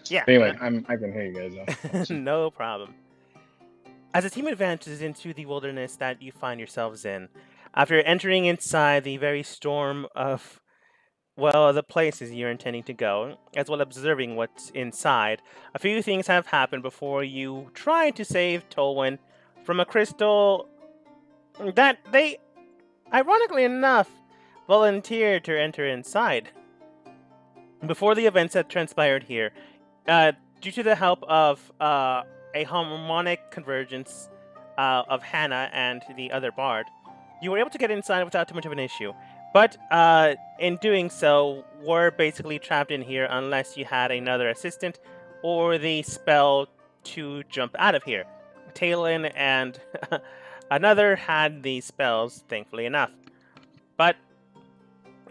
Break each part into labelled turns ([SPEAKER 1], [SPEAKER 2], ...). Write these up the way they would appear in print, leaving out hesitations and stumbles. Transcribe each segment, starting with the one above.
[SPEAKER 1] Yeah.
[SPEAKER 2] Anyway, I can hear you guys.
[SPEAKER 1] No problem. As the team advances into the wilderness that you find yourselves in, after entering inside the very storm of, well, the places you're intending to go, as well observing what's inside, a few things have happened before you try to save Tolwyn from a crystal that they, ironically enough, volunteered to enter inside. Before the events that transpired here, due to the help of a harmonic convergence of Hannah and the other bard, you were able to get inside without too much of an issue. But in doing so, were basically trapped in here unless you had another assistant or the spell to jump out of here. Talon and another had these spells, thankfully enough. But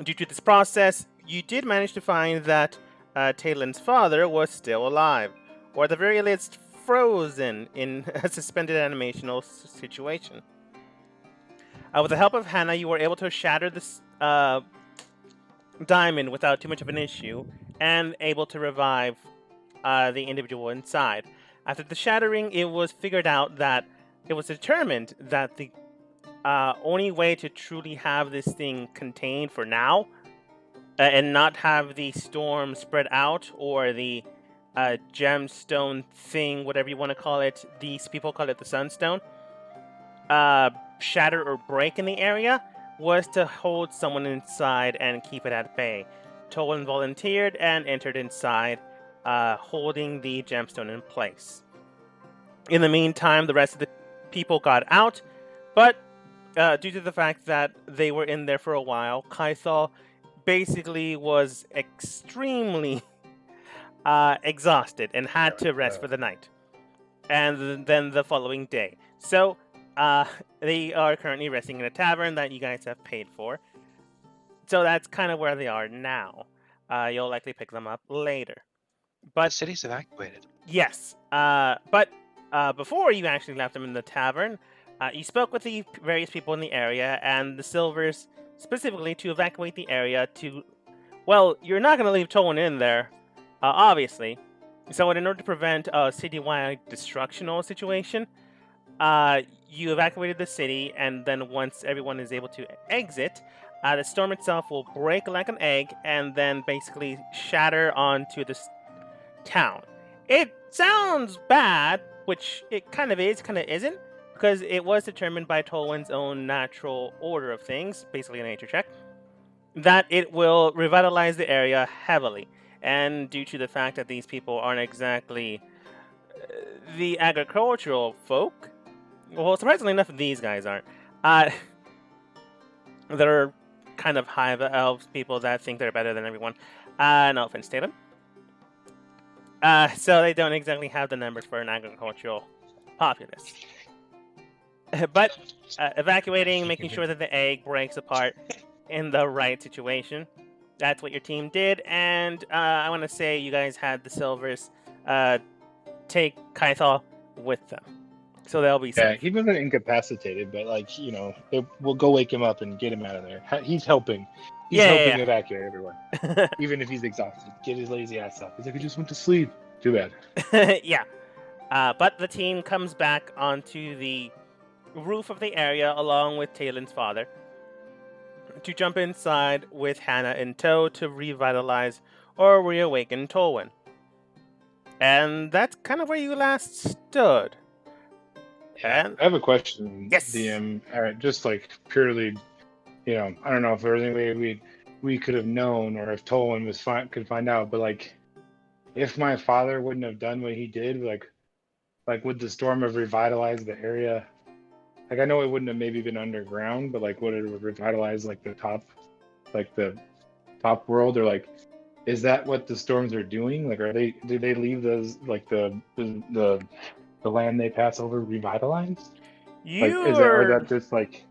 [SPEAKER 1] due to this process, you did manage to find that Talon's father was still alive, or at the very least frozen in a suspended animational situation. With the help of Hannah, you were able to shatter this diamond without too much of an issue, and able to revive the individual inside. After the shattering, it was figured out that it was determined that the only way to truly have this thing contained for now and not have the storm spread out or the gemstone thing, whatever you want to call it, these people call it the sunstone, shatter or break in the area, was to hold someone inside and keep it at bay. Tolan volunteered and entered inside, holding the gemstone in place. In the meantime, the rest of the people got out, but due to the fact that they were in there for a while, Kaithal basically was extremely exhausted and had to rest for the night. And then the following day. So, they are currently resting in a tavern that you guys have paid for. So that's kind of where they are now. You'll likely pick them up later. But
[SPEAKER 3] the city's evacuated.
[SPEAKER 1] Yes. But before you actually left them in the tavern, you spoke with the various people in the area and the Silvers specifically to evacuate the area to... Well, you're not going to leave Tolan in there, obviously. So in order to prevent a citywide destructional situation, you evacuated the city, and then once everyone is able to exit, the storm itself will break like an egg and then basically shatter onto the town. It sounds bad, which it kind of is, kind of isn't, because it was determined by Tolwen's own natural order of things, basically a nature check, that it will revitalize the area heavily. And due to the fact that these people aren't exactly the agricultural folk, well, surprisingly enough, these guys aren't. They're kind of hive elves people that think they're better than everyone. No offense, Tatum. So they don't exactly have the numbers for an agricultural populace. But evacuating, making sure that the egg breaks apart in the right situation. That's what your team did, and I want to say you guys had the Silvers take Kaithal with them. So they'll be safe.
[SPEAKER 2] Yeah, he wasn't incapacitated, but we'll go wake him up and get him out of there. He's helping. He's helping evacuate everyone. Even if he's exhausted. Get his lazy ass up. He's like, I just went to sleep. Too bad.
[SPEAKER 1] Yeah. But the team comes back onto the roof of the area along with Talon's father to jump inside with Hannah in tow to revitalize or reawaken Tolwen. And that's kind of where you last stood.
[SPEAKER 2] And I have a question,
[SPEAKER 1] yes.
[SPEAKER 2] DM. All right, just like purely, I don't know if there was any way we could have known or if Tolwen could find out, but like, if my father wouldn't have done what he did, like would the storm have revitalized the area? Like, I know it wouldn't have maybe been underground, but like, would it have revitalized like the top world, or like, is that what the storms are doing? Like, do they leave those like the land they pass over revitalized? Or is that just like...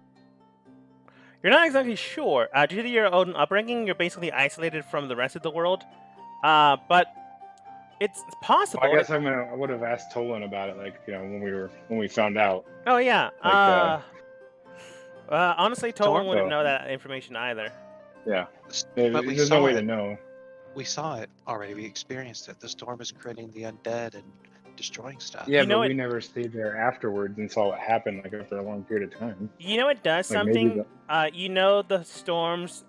[SPEAKER 1] You're not exactly sure. Due to your own upbringing, you're basically isolated from the rest of the world. But it's possible.
[SPEAKER 2] Well, I guess I would have asked Tolan about it, like, when we found out.
[SPEAKER 1] Oh yeah. Honestly, Tolan wouldn't know that information either.
[SPEAKER 2] Yeah. There's no way to know.
[SPEAKER 3] We saw it already. We experienced it. The storm is creating the undead and destroying stuff.
[SPEAKER 2] Yeah,
[SPEAKER 1] You know
[SPEAKER 2] but
[SPEAKER 1] what?
[SPEAKER 2] we never stayed there afterwards and saw what happened like after a long period of time.
[SPEAKER 1] You know it does
[SPEAKER 2] Like maybe
[SPEAKER 1] something. You know the storms.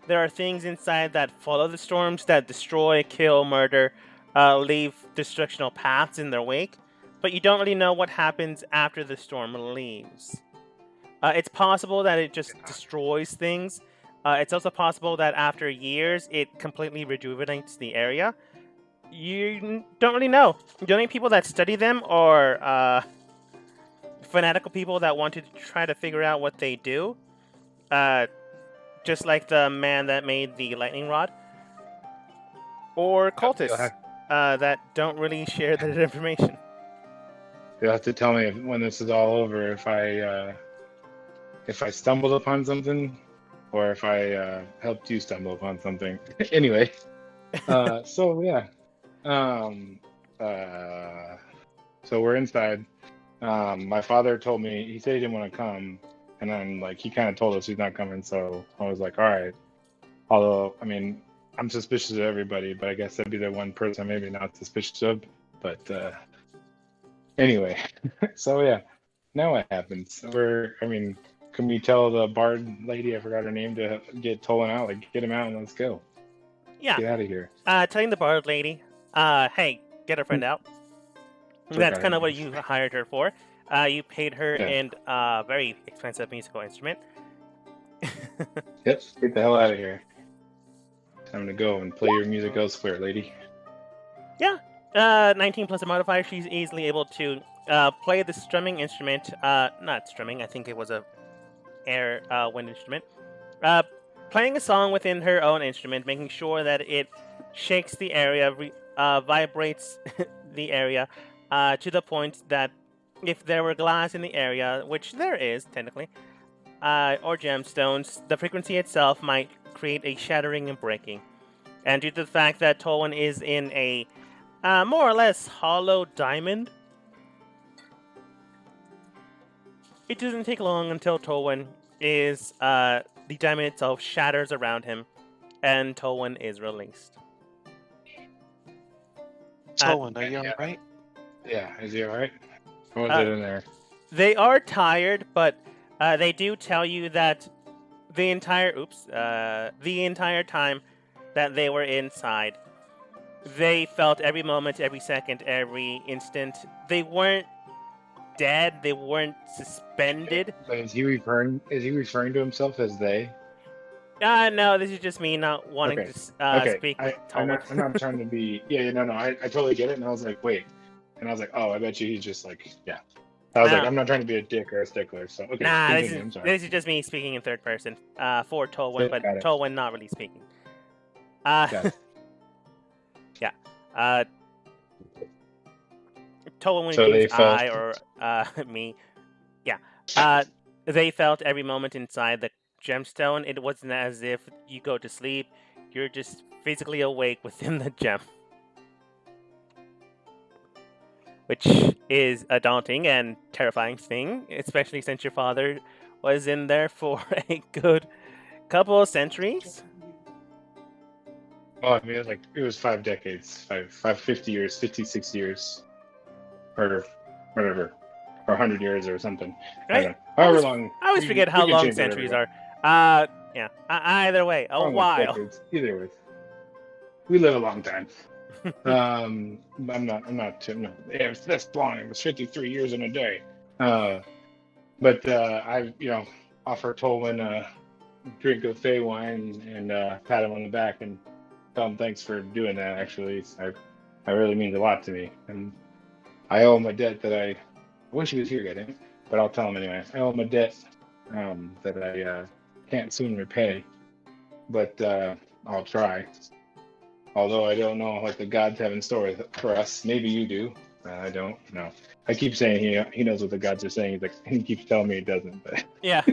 [SPEAKER 1] There are things inside that follow the storms that destroy, kill, murder, leave destructional paths in their wake. But you don't really know what happens after the storm leaves. It's possible that it just destroys things. It's also possible that after years it completely rejuvenates the area. You don't really know. The only people that study them are fanatical people that want to try to figure out what they do. Uh, just like the man that made the lightning rod, or cultists that don't really share that information.
[SPEAKER 2] you'll have to tell me when this is all over if I stumbled upon something or if I helped you stumble upon something. Anyway, so yeah, um, so we're inside. My father told me he said he didn't want to come, and then like he kind of told us he's not coming. So I was like, all right. Although I mean, I'm suspicious of everybody, but I guess that'd be the one person I'm maybe not suspicious of. But anyway, so yeah, now what happens? I mean, can we tell the bard lady, I forgot her name, to get Tolan out? Like, get him out and let's go.
[SPEAKER 1] Yeah.
[SPEAKER 2] Get out of here.
[SPEAKER 1] Telling the bard lady, hey, get her friend out. That's kind of what you hired her for. You paid her in a very expensive musical instrument.
[SPEAKER 2] Yep, get the hell out of here. Time to go and play your music elsewhere, lady.
[SPEAKER 1] Yeah. 19 plus a modifier, she's easily able to play the strumming instrument. Not strumming, I think it was a air wind instrument. Playing a song within her own instrument, making sure that it shakes the area, vibrates the area to the point that if there were glass in the area, which there is technically, or gemstones, the frequency itself might create a shattering and breaking. And due to the fact that Tolwyn is in a more or less hollow diamond, it doesn't take long until Tolwyn is the diamond itself shatters around him, and Tolwyn is released.
[SPEAKER 3] Tolwyn, are you alright?
[SPEAKER 2] Yeah, is he alright? What was it in there?
[SPEAKER 1] They are tired, but they do tell you that the entire time that they were inside, they felt every moment, every second, every instant. They weren't dead. They weren't suspended.
[SPEAKER 2] But is he referring to himself as they?
[SPEAKER 1] No, this is just me not wanting to speak.
[SPEAKER 2] I'm not trying to be. Yeah, no, I totally get it. And I was like, wait. And I was like, oh, I bet you he's just like, yeah. I was like, I'm not trying to be a dick or a stickler. So, okay.
[SPEAKER 1] Nah,
[SPEAKER 2] continue,
[SPEAKER 1] this is just me speaking in third person for Tolwyn, but Tolwyn not really speaking. Yeah. Tolwyn
[SPEAKER 2] So
[SPEAKER 1] means I or me. Yeah. They felt every moment inside the gemstone. It wasn't as if you go to sleep. You're just physically awake within the gem. Which is a daunting and terrifying thing, especially since your father was in there for a good couple of centuries.
[SPEAKER 2] Well, I mean, it was 5 decades, 50 years, 56 years, or whatever, or 100 years or something.
[SPEAKER 1] Right?
[SPEAKER 2] However long.
[SPEAKER 1] I always forget how long centuries are. Yeah. Either way, a while.
[SPEAKER 2] Decades, either way. We live a long time. I'm not too, no. Yeah, that's long. It was 53 years in a day. But I, offer Tolwyn a drink of Fey wine and pat him on the back and tell him thanks for doing that. Actually, I really means a lot to me, and I owe him a debt that I wish he was here, getting, but I'll tell him anyway. I owe him a debt that I can't soon repay, but I'll try. Although I don't know what the gods have in store for us. Maybe you do. I don't know. I keep saying he knows what the gods are saying. He's like, he keeps telling me he doesn't. But
[SPEAKER 1] yeah.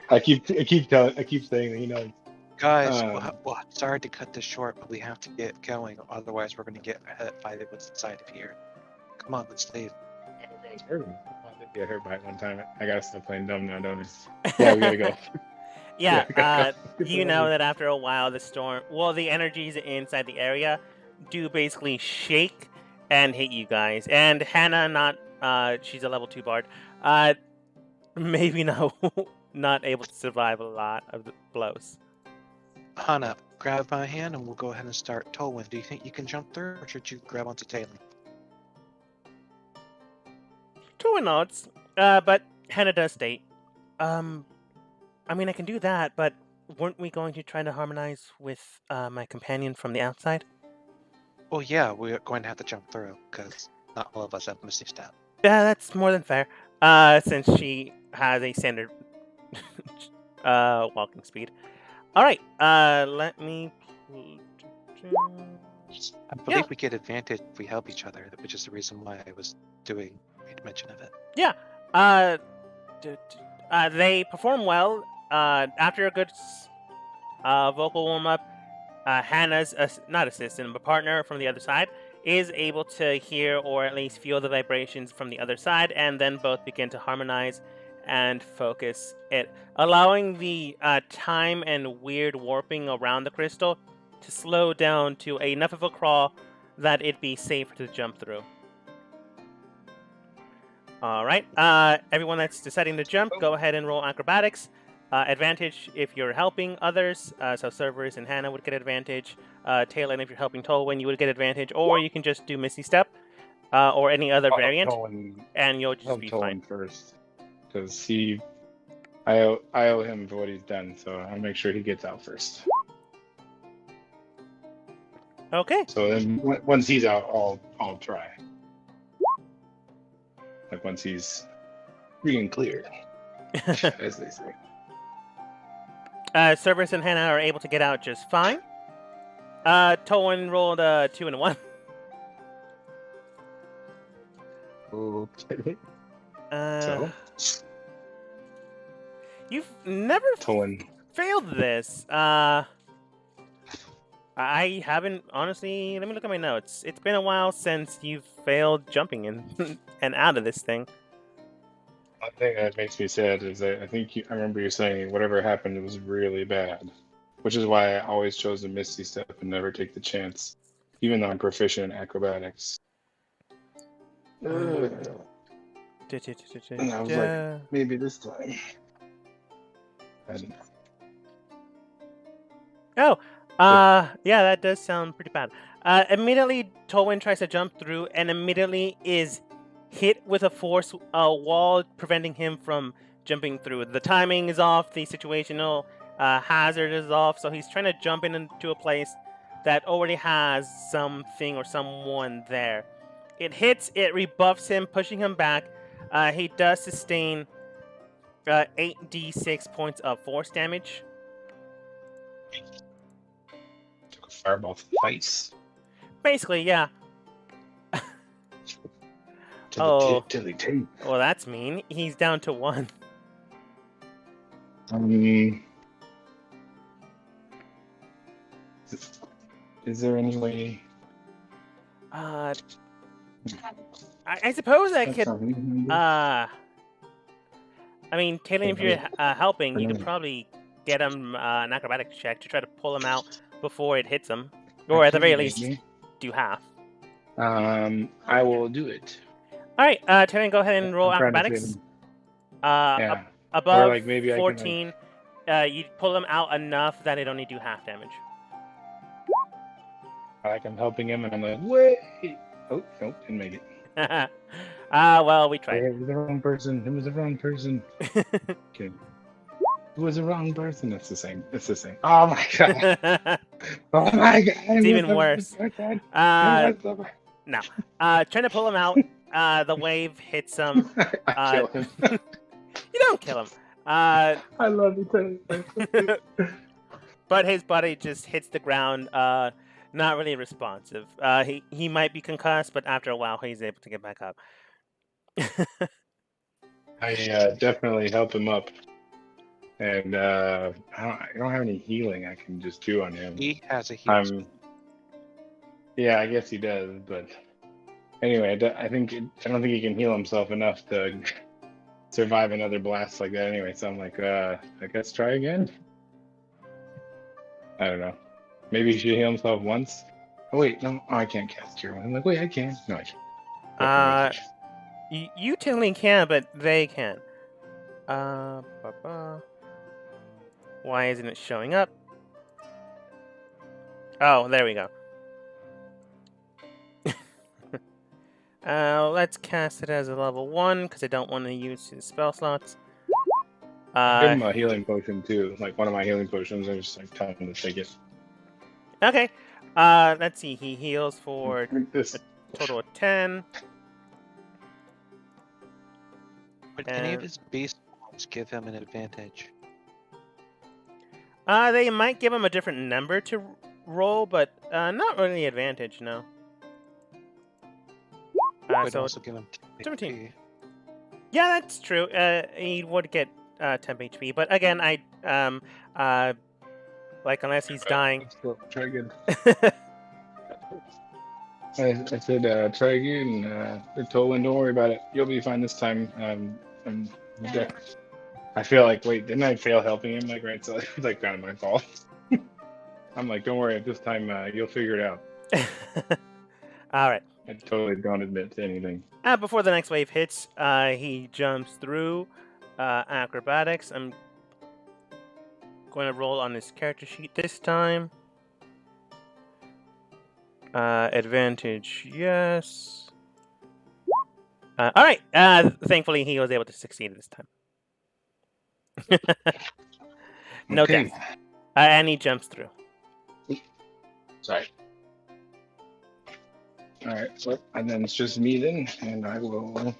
[SPEAKER 2] I keep saying that he knows.
[SPEAKER 3] Guys, well, sorry to cut this short, but we have to get going. Otherwise, we're going to get hit by what's inside of here. Come on, let's leave.
[SPEAKER 2] I did get hurt by it one time. I gotta stop playing dumb now, don't I? Yeah, we gotta go.
[SPEAKER 1] Yeah,
[SPEAKER 2] Yeah,
[SPEAKER 1] you know that after a while, the energies inside the area do basically shake and hit you guys. And Hannah, she's a level 2 bard, maybe not able to survive a lot of the blows.
[SPEAKER 3] Hana, grab my hand and we'll go ahead and start towing. Do you think you can jump through, or should you grab onto Talon?
[SPEAKER 1] Two nods, but Hannah does state, I mean, I can do that, but weren't we going to try to harmonize with my companion from the outside?
[SPEAKER 3] Oh yeah, we're going to have to jump through, because not all of us have Misty Step.
[SPEAKER 1] Yeah, that's more than fair. Since she has a standard walking speed. All right. Let me.
[SPEAKER 3] I believe we get advantage if we help each other, which is the reason why I was made mention of it.
[SPEAKER 1] Yeah. They perform well. After a good vocal warm up, Hannah's not assistant but partner from the other side is able to hear or at least feel the vibrations from the other side, and then both begin to harmonize and focus it, allowing the time and weird warping around the crystal to slow down to enough of a crawl that it'd be safe to jump through. All right, everyone that's deciding to jump, go ahead and roll acrobatics. Advantage if you're helping others, so Cerberus and Hannah would get advantage. Talon, if you're helping Tolwyn, you would get advantage, or you can just do Misty Step or any other variant, and you'll just be fine.
[SPEAKER 2] First, because I owe him for what he's done, so I'll make sure he gets out first.
[SPEAKER 1] Okay.
[SPEAKER 2] So then, once he's out, I'll try. Like once he's free and clear, as they say.
[SPEAKER 1] Cerberus and Hannah are able to get out just fine. Tolwyn rolled a 2 and a 1.
[SPEAKER 2] Okay.
[SPEAKER 1] So you've never failed this. I haven't, honestly. Let me look at my notes. It's been a while since you've failed jumping in and out of this thing.
[SPEAKER 2] One thing that makes me sad is that I remember you saying whatever happened, it was really bad. Which is why I always chose the Misty Step and never take the chance, even though I'm proficient in acrobatics. And I was like, maybe this time. I don't know.
[SPEAKER 1] Yeah, that does sound pretty bad. Immediately, Tolwyn tries to jump through and immediately is hit with a force wall preventing him from jumping through. The timing is off, the situational hazard is off, so he's trying to jump into a place that already has something or someone there. It hits, it rebuffs him, pushing him back. He does sustain 8d6 points of force damage.
[SPEAKER 2] Took a fireball to the face.
[SPEAKER 1] Basically, yeah.
[SPEAKER 2] To the tape.
[SPEAKER 1] Well, that's mean. He's down to 1.
[SPEAKER 2] Is there any way?
[SPEAKER 1] I suppose I could. I mean, Talon, if you're helping, you could probably get him an acrobatics check to try to pull him out before it hits him, or at the very least, do half.
[SPEAKER 2] I will do it.
[SPEAKER 1] All right, Talon, go ahead and roll acrobatics. Above like maybe 14, you pull him out enough that it only do half damage.
[SPEAKER 2] Like I'm helping him, and I'm like, wait! Oh, nope, didn't make it.
[SPEAKER 1] Well, we tried.
[SPEAKER 2] It was the wrong person. It was the wrong person. Okay. It was the wrong person. It's the same. It's the same. Oh my god! Oh my god!
[SPEAKER 1] It's even worse. No. Trying to pull him out. The wave hits him.
[SPEAKER 2] I kill him.
[SPEAKER 1] You don't kill him.
[SPEAKER 2] I love you.
[SPEAKER 1] But his body just hits the ground. Not really responsive. He might be concussed, but after a while, he's able to get back up.
[SPEAKER 2] I definitely help him up, and I don't have any healing I can just do on him.
[SPEAKER 3] He has a healing.
[SPEAKER 2] Yeah, I guess he does, but anyway, I don't think he can heal himself enough to survive another blast like that. Anyway, so I'm like, I guess try again. I don't know. Maybe he should heal himself once. Oh wait, no, I can't cast Cure. I'm like, wait, I can. No, I can't.
[SPEAKER 1] Uh, you technically can, but they can. Why isn't it showing up? Oh, there we go. Let's cast it as a level 1 because I don't want to use his spell slots.
[SPEAKER 2] Give him a healing potion too. Like one of my healing potions. I just like tell him to take it.
[SPEAKER 1] Okay. Let's see. He heals for
[SPEAKER 2] This.
[SPEAKER 1] a total of 10.
[SPEAKER 3] Would any of his beast forms give him an advantage?
[SPEAKER 1] They might give him a different number to roll, but not really advantage, no.
[SPEAKER 3] Would
[SPEAKER 1] So
[SPEAKER 3] also give him
[SPEAKER 1] 17.
[SPEAKER 3] HP.
[SPEAKER 1] Yeah, that's true. He would get 10 HP, but again, like unless he's dying.
[SPEAKER 2] Let's go. Try again. I said try again. Tolan, don't worry about it. You'll be fine this time. I feel like, wait, didn't I fail helping him? Like, right, so it's like kind of my fault. I'm like, don't worry, this time you'll figure it out.
[SPEAKER 1] All right.
[SPEAKER 2] I totally don't admit to anything.
[SPEAKER 1] Before the next wave hits, he jumps through acrobatics. I'm going to roll on his character sheet this time. Advantage, yes. All right. Thankfully, he was able to succeed this time. No
[SPEAKER 2] Okay.
[SPEAKER 1] death. And he jumps through.
[SPEAKER 2] Sorry. All right, well, and then it's just me then, and I will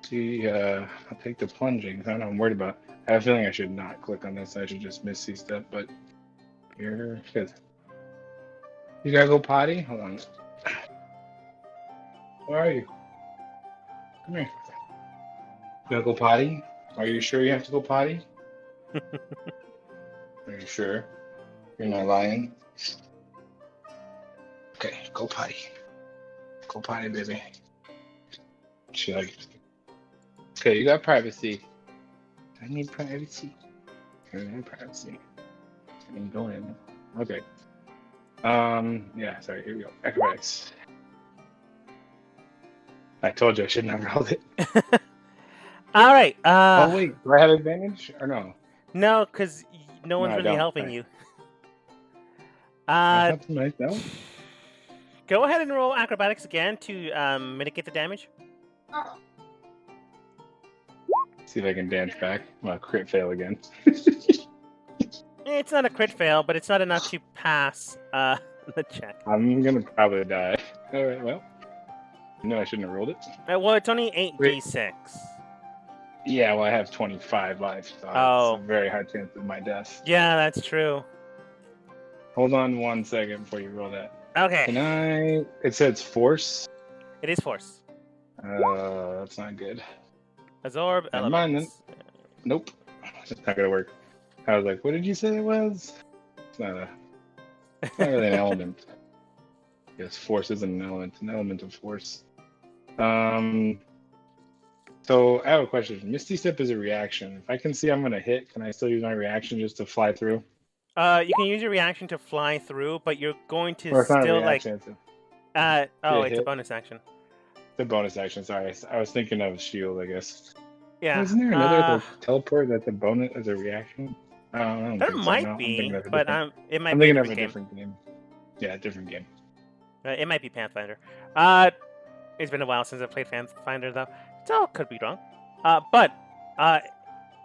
[SPEAKER 2] see. I'll take the plunging. I don't know. I'm worried about. I have a feeling I should not click on this. I should just miss these stuff. But here, good. You gotta go potty. Hold on. Where are you? Come here. You gotta go potty. Are you sure you have to go potty? Are you sure? You're not lying. Okay, go potty. Go potty, baby. She like. Okay, you got privacy. I need privacy. I need privacy. I mean, go in. Okay. Yeah. Sorry. Here we go. Acrobatics. I told you I shouldn't have rolled it.
[SPEAKER 1] All right.
[SPEAKER 2] Oh wait, do I have advantage or no?
[SPEAKER 1] No, because no one's
[SPEAKER 2] I
[SPEAKER 1] really
[SPEAKER 2] don't.
[SPEAKER 1] helping
[SPEAKER 2] Right.
[SPEAKER 1] you.
[SPEAKER 2] I have some nice though.
[SPEAKER 1] Go ahead and roll acrobatics again to mitigate the damage.
[SPEAKER 2] See if I can dance back. Well, crit fail again.
[SPEAKER 1] It's not a crit fail, but it's not enough to pass the check.
[SPEAKER 2] I'm gonna probably die. All right. Well, no, I shouldn't have rolled it.
[SPEAKER 1] Well, it's only
[SPEAKER 2] Wait.
[SPEAKER 1] 8d6.
[SPEAKER 2] Yeah. Well, I have 25 life, so
[SPEAKER 1] Oh.
[SPEAKER 2] it's a very high chance of my death.
[SPEAKER 1] Yeah, that's true.
[SPEAKER 2] Hold on 1 second before you roll that.
[SPEAKER 1] Okay.
[SPEAKER 2] Can I? It says force.
[SPEAKER 1] It is force.
[SPEAKER 2] That's not good.
[SPEAKER 1] Absorb
[SPEAKER 2] Never mind
[SPEAKER 1] elements.
[SPEAKER 2] Nope. It's not gonna work. I was like, what did you say it was? It's not really an element. Yes, force isn't an element of force. So I have a question. Misty Step is a reaction. If I can see I'm gonna hit, can I still use my reaction just to fly through?
[SPEAKER 1] You can use your reaction to fly through, but you're going to
[SPEAKER 2] Or it's not a
[SPEAKER 1] still
[SPEAKER 2] reaction, it's
[SPEAKER 1] it's a
[SPEAKER 2] hit.
[SPEAKER 1] bonus action.
[SPEAKER 2] a bonus action. Sorry, I was thinking of shield, I guess.
[SPEAKER 1] Yeah.
[SPEAKER 2] Isn't there another teleport that's a bonus as a reaction? I don't
[SPEAKER 1] There
[SPEAKER 2] think so,
[SPEAKER 1] might
[SPEAKER 2] no.
[SPEAKER 1] be,
[SPEAKER 2] I'm
[SPEAKER 1] but it might
[SPEAKER 2] I'm
[SPEAKER 1] be a
[SPEAKER 2] thinking of
[SPEAKER 1] different
[SPEAKER 2] a
[SPEAKER 1] game.
[SPEAKER 2] different game. Yeah, different game.
[SPEAKER 1] It might be Pathfinder. It's been a while since I played Pathfinder, though. So, could be wrong. But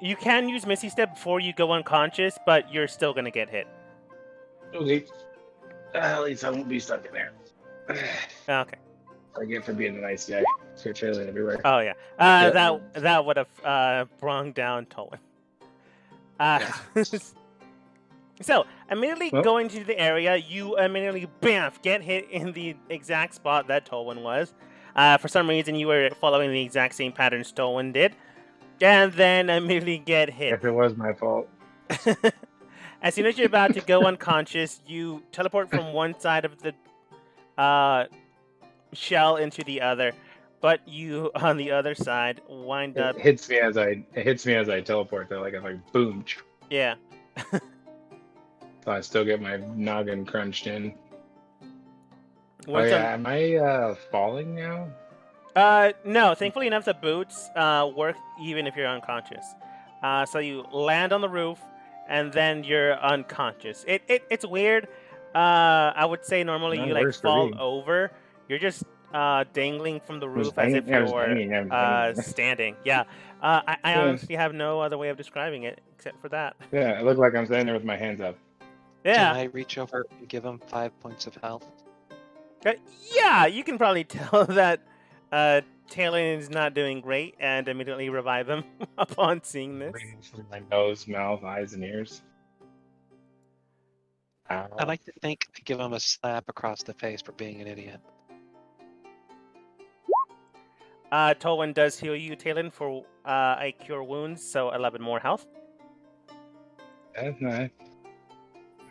[SPEAKER 1] you can use Misty Step before you go unconscious, but you're still going to get hit.
[SPEAKER 2] Okay. At least I won't be stuck in there.
[SPEAKER 1] Okay.
[SPEAKER 2] I get for being a nice guy. Start trailing everywhere.
[SPEAKER 1] Oh, yeah.
[SPEAKER 2] Yeah.
[SPEAKER 1] That would have brung down Tolan. So, immediately going to the area, you immediately, bam, get hit in the exact spot that Tolwyn was. For some reason, you were following the exact same patterns Tolwyn did. And then immediately get hit.
[SPEAKER 2] If it was my fault.
[SPEAKER 1] As soon as you're about to go unconscious, you teleport from one side of the shell into the other. But you, on the other side, wind up...
[SPEAKER 2] It hits me as I teleport, though. Like, I'm like, boom.
[SPEAKER 1] Yeah.
[SPEAKER 2] I still get my noggin crunched in.
[SPEAKER 1] Once
[SPEAKER 2] Am I falling now?
[SPEAKER 1] No. Thankfully enough, the boots work even if you're unconscious. So you land on the roof, and then you're unconscious. It's weird. I would say normally
[SPEAKER 2] No,
[SPEAKER 1] you
[SPEAKER 2] it
[SPEAKER 1] like
[SPEAKER 2] works for
[SPEAKER 1] fall
[SPEAKER 2] me.
[SPEAKER 1] over. You're just dangling from the
[SPEAKER 2] I'm just
[SPEAKER 1] roof as if
[SPEAKER 2] hanging. Yeah, I'm just
[SPEAKER 1] you're
[SPEAKER 2] hanging. I'm just hanging.
[SPEAKER 1] standing. Yeah. I
[SPEAKER 2] Yeah.
[SPEAKER 1] honestly have no other way of describing it except for that.
[SPEAKER 2] Yeah, it looked like I'm standing there with my hands up.
[SPEAKER 3] Can
[SPEAKER 1] Yeah.
[SPEAKER 3] I reach over and give him 5 points of health?
[SPEAKER 1] Yeah, you can probably tell that Talon is not doing great and immediately revive him upon seeing this.
[SPEAKER 2] Rings from my nose, mouth, eyes, and ears.
[SPEAKER 3] I like to think I give him a slap across the face for being an idiot.
[SPEAKER 1] Tolwyn does heal you, Talon, for a cure wounds, so 11 more health.
[SPEAKER 2] That's nice.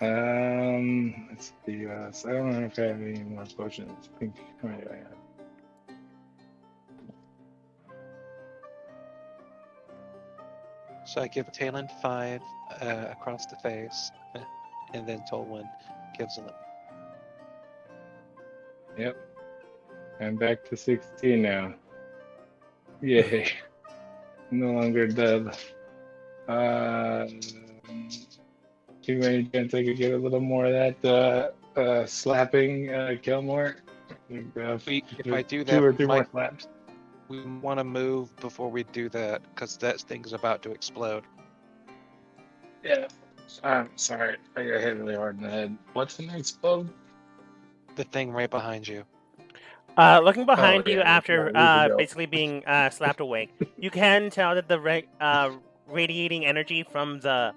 [SPEAKER 2] Let's see. So I don't know if I have any more potions. I think how many do I have?
[SPEAKER 3] So I give Talon 5 across the face, and then Tolwyn gives him.
[SPEAKER 2] Yep. I'm back to 16 now. Yay. No longer dead. Too many chance I could get a little more of that slapping kill more.
[SPEAKER 3] If I do that,
[SPEAKER 2] two or three more slaps.
[SPEAKER 3] We want to move before we do that because that thing's about to explode.
[SPEAKER 2] Yeah. I'm sorry. I got hit really hard in the head. What's the next explode?
[SPEAKER 3] The thing right behind you.
[SPEAKER 1] Looking behind you
[SPEAKER 2] yeah,
[SPEAKER 1] after
[SPEAKER 2] yeah, we can go.
[SPEAKER 1] basically being slapped awake, you can tell that the radiating energy from the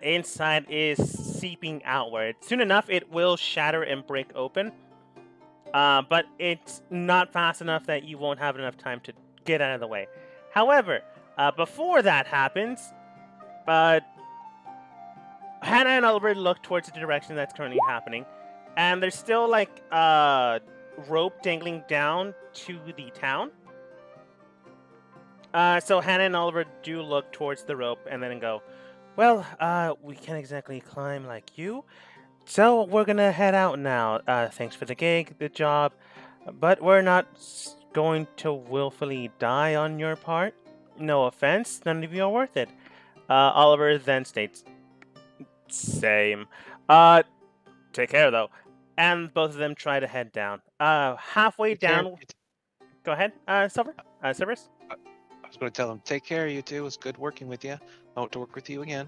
[SPEAKER 1] inside is seeping outward. Soon enough, it will shatter and break open, but it's not fast enough that you won't have enough time to get out of the way. However, before that happens, Hannah and Oliver look towards the direction that's currently happening, and there's still like rope dangling down to the town. So Hannah and Oliver do look towards the rope and then go, well, we can't exactly climb like you, so we're gonna head out now. Thanks for the gig, the job, but we're not going to willfully die on your part. No offense, none of you are worth it. Oliver then states, same. Take care though. And both of them try to head down. Halfway
[SPEAKER 3] Take care.
[SPEAKER 1] down. Go ahead, Silver. Cerberus.
[SPEAKER 3] I was going to tell him, take care, you two. It was good working with you. I hope to work with you again.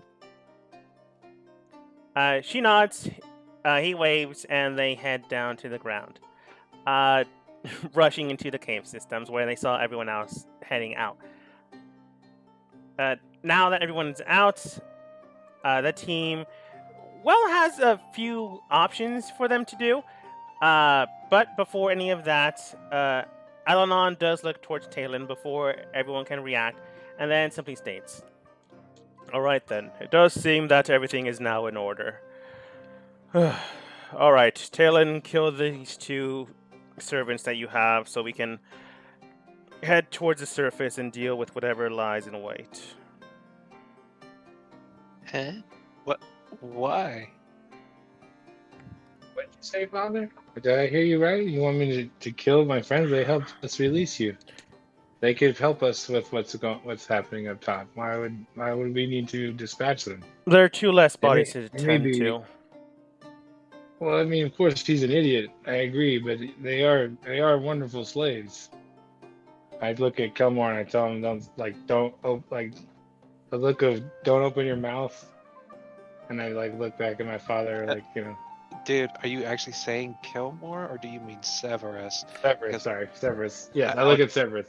[SPEAKER 1] She nods. He waves, and they head down to the ground, rushing into the cave systems where they saw everyone else heading out. Now that everyone's out, the team has a few options for them to do. But before any of that, Alanon does look towards Talon before everyone can react, and then simply states, all right then, it does seem that everything is now in order. All right, Talon, kill these two servants that you have so we can head towards the surface and deal with whatever lies in wait.
[SPEAKER 3] Huh? What? Why?
[SPEAKER 2] What did you say, Father? Did I hear you right? You want me to kill my friends? They helped us release you. They could help us with what's happening up top. Why would we need to dispatch them?
[SPEAKER 1] There are two less bodies to tend to.
[SPEAKER 2] Well, I mean, of course, she's an idiot. I agree, but they are wonderful slaves. I'd look at Kelmore and I tell him, don't the look of don't open your mouth. And I look back at my father,
[SPEAKER 3] Dude, are you actually saying Kilmore or do you mean Severus?
[SPEAKER 2] Severus. Yeah, I look at Severus.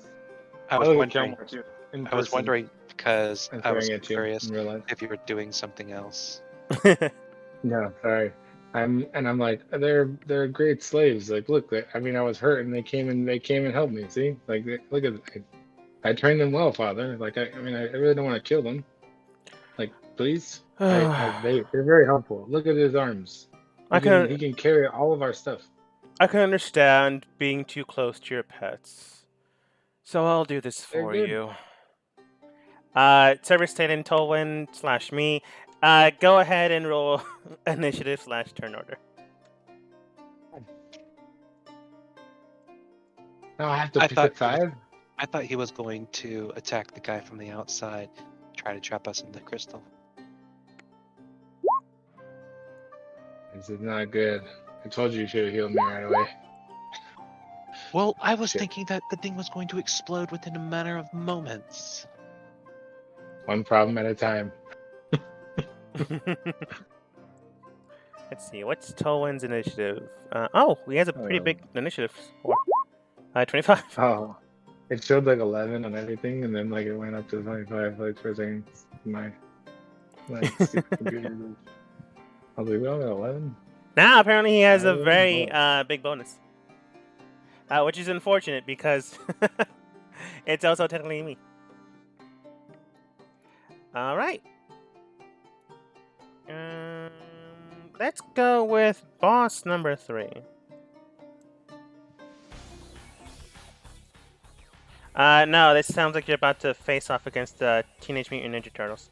[SPEAKER 3] I was wondering.
[SPEAKER 2] Kelmore too,
[SPEAKER 3] I was wondering because I was curious
[SPEAKER 2] in real life.
[SPEAKER 3] if you were doing something else.
[SPEAKER 2] No, sorry. I'm like, they're great slaves. Look, I was hurt and they came and helped me. See, look at it. I trained them well, Father. I really don't want to kill them. Please. They're very helpful. Look at his arms. He can carry all of our stuff.
[SPEAKER 1] I can understand being too close to your pets, so I'll do this for you. Severus, Talon, Tolwyn / me. Go ahead and roll initiative / turn order.
[SPEAKER 2] No, I have to
[SPEAKER 3] I
[SPEAKER 2] pick
[SPEAKER 3] thought
[SPEAKER 2] a 5.
[SPEAKER 3] I thought he was going to attack the guy from the outside, try to trap us in the crystal.
[SPEAKER 2] This is not good. I told you should have healed me right away.
[SPEAKER 3] Well, I was
[SPEAKER 2] Shit.
[SPEAKER 3] thinking that the thing was going to explode within a matter of moments.
[SPEAKER 2] One problem at a time.
[SPEAKER 1] Let's see. What's Tolwen's initiative? Oh, he has a pretty big initiative score. 25.
[SPEAKER 2] Oh, it showed like 11 on everything, and then like it went up to 25 like for a second. My stupid computer. I was like, well, 11.
[SPEAKER 1] Now apparently he has a
[SPEAKER 2] Oh,
[SPEAKER 1] very
[SPEAKER 2] boy.
[SPEAKER 1] big bonus, which is unfortunate because it's also technically me. All right. Let's go with boss number 3. No, this sounds like you're about to face off against the Teenage Mutant Ninja Turtles.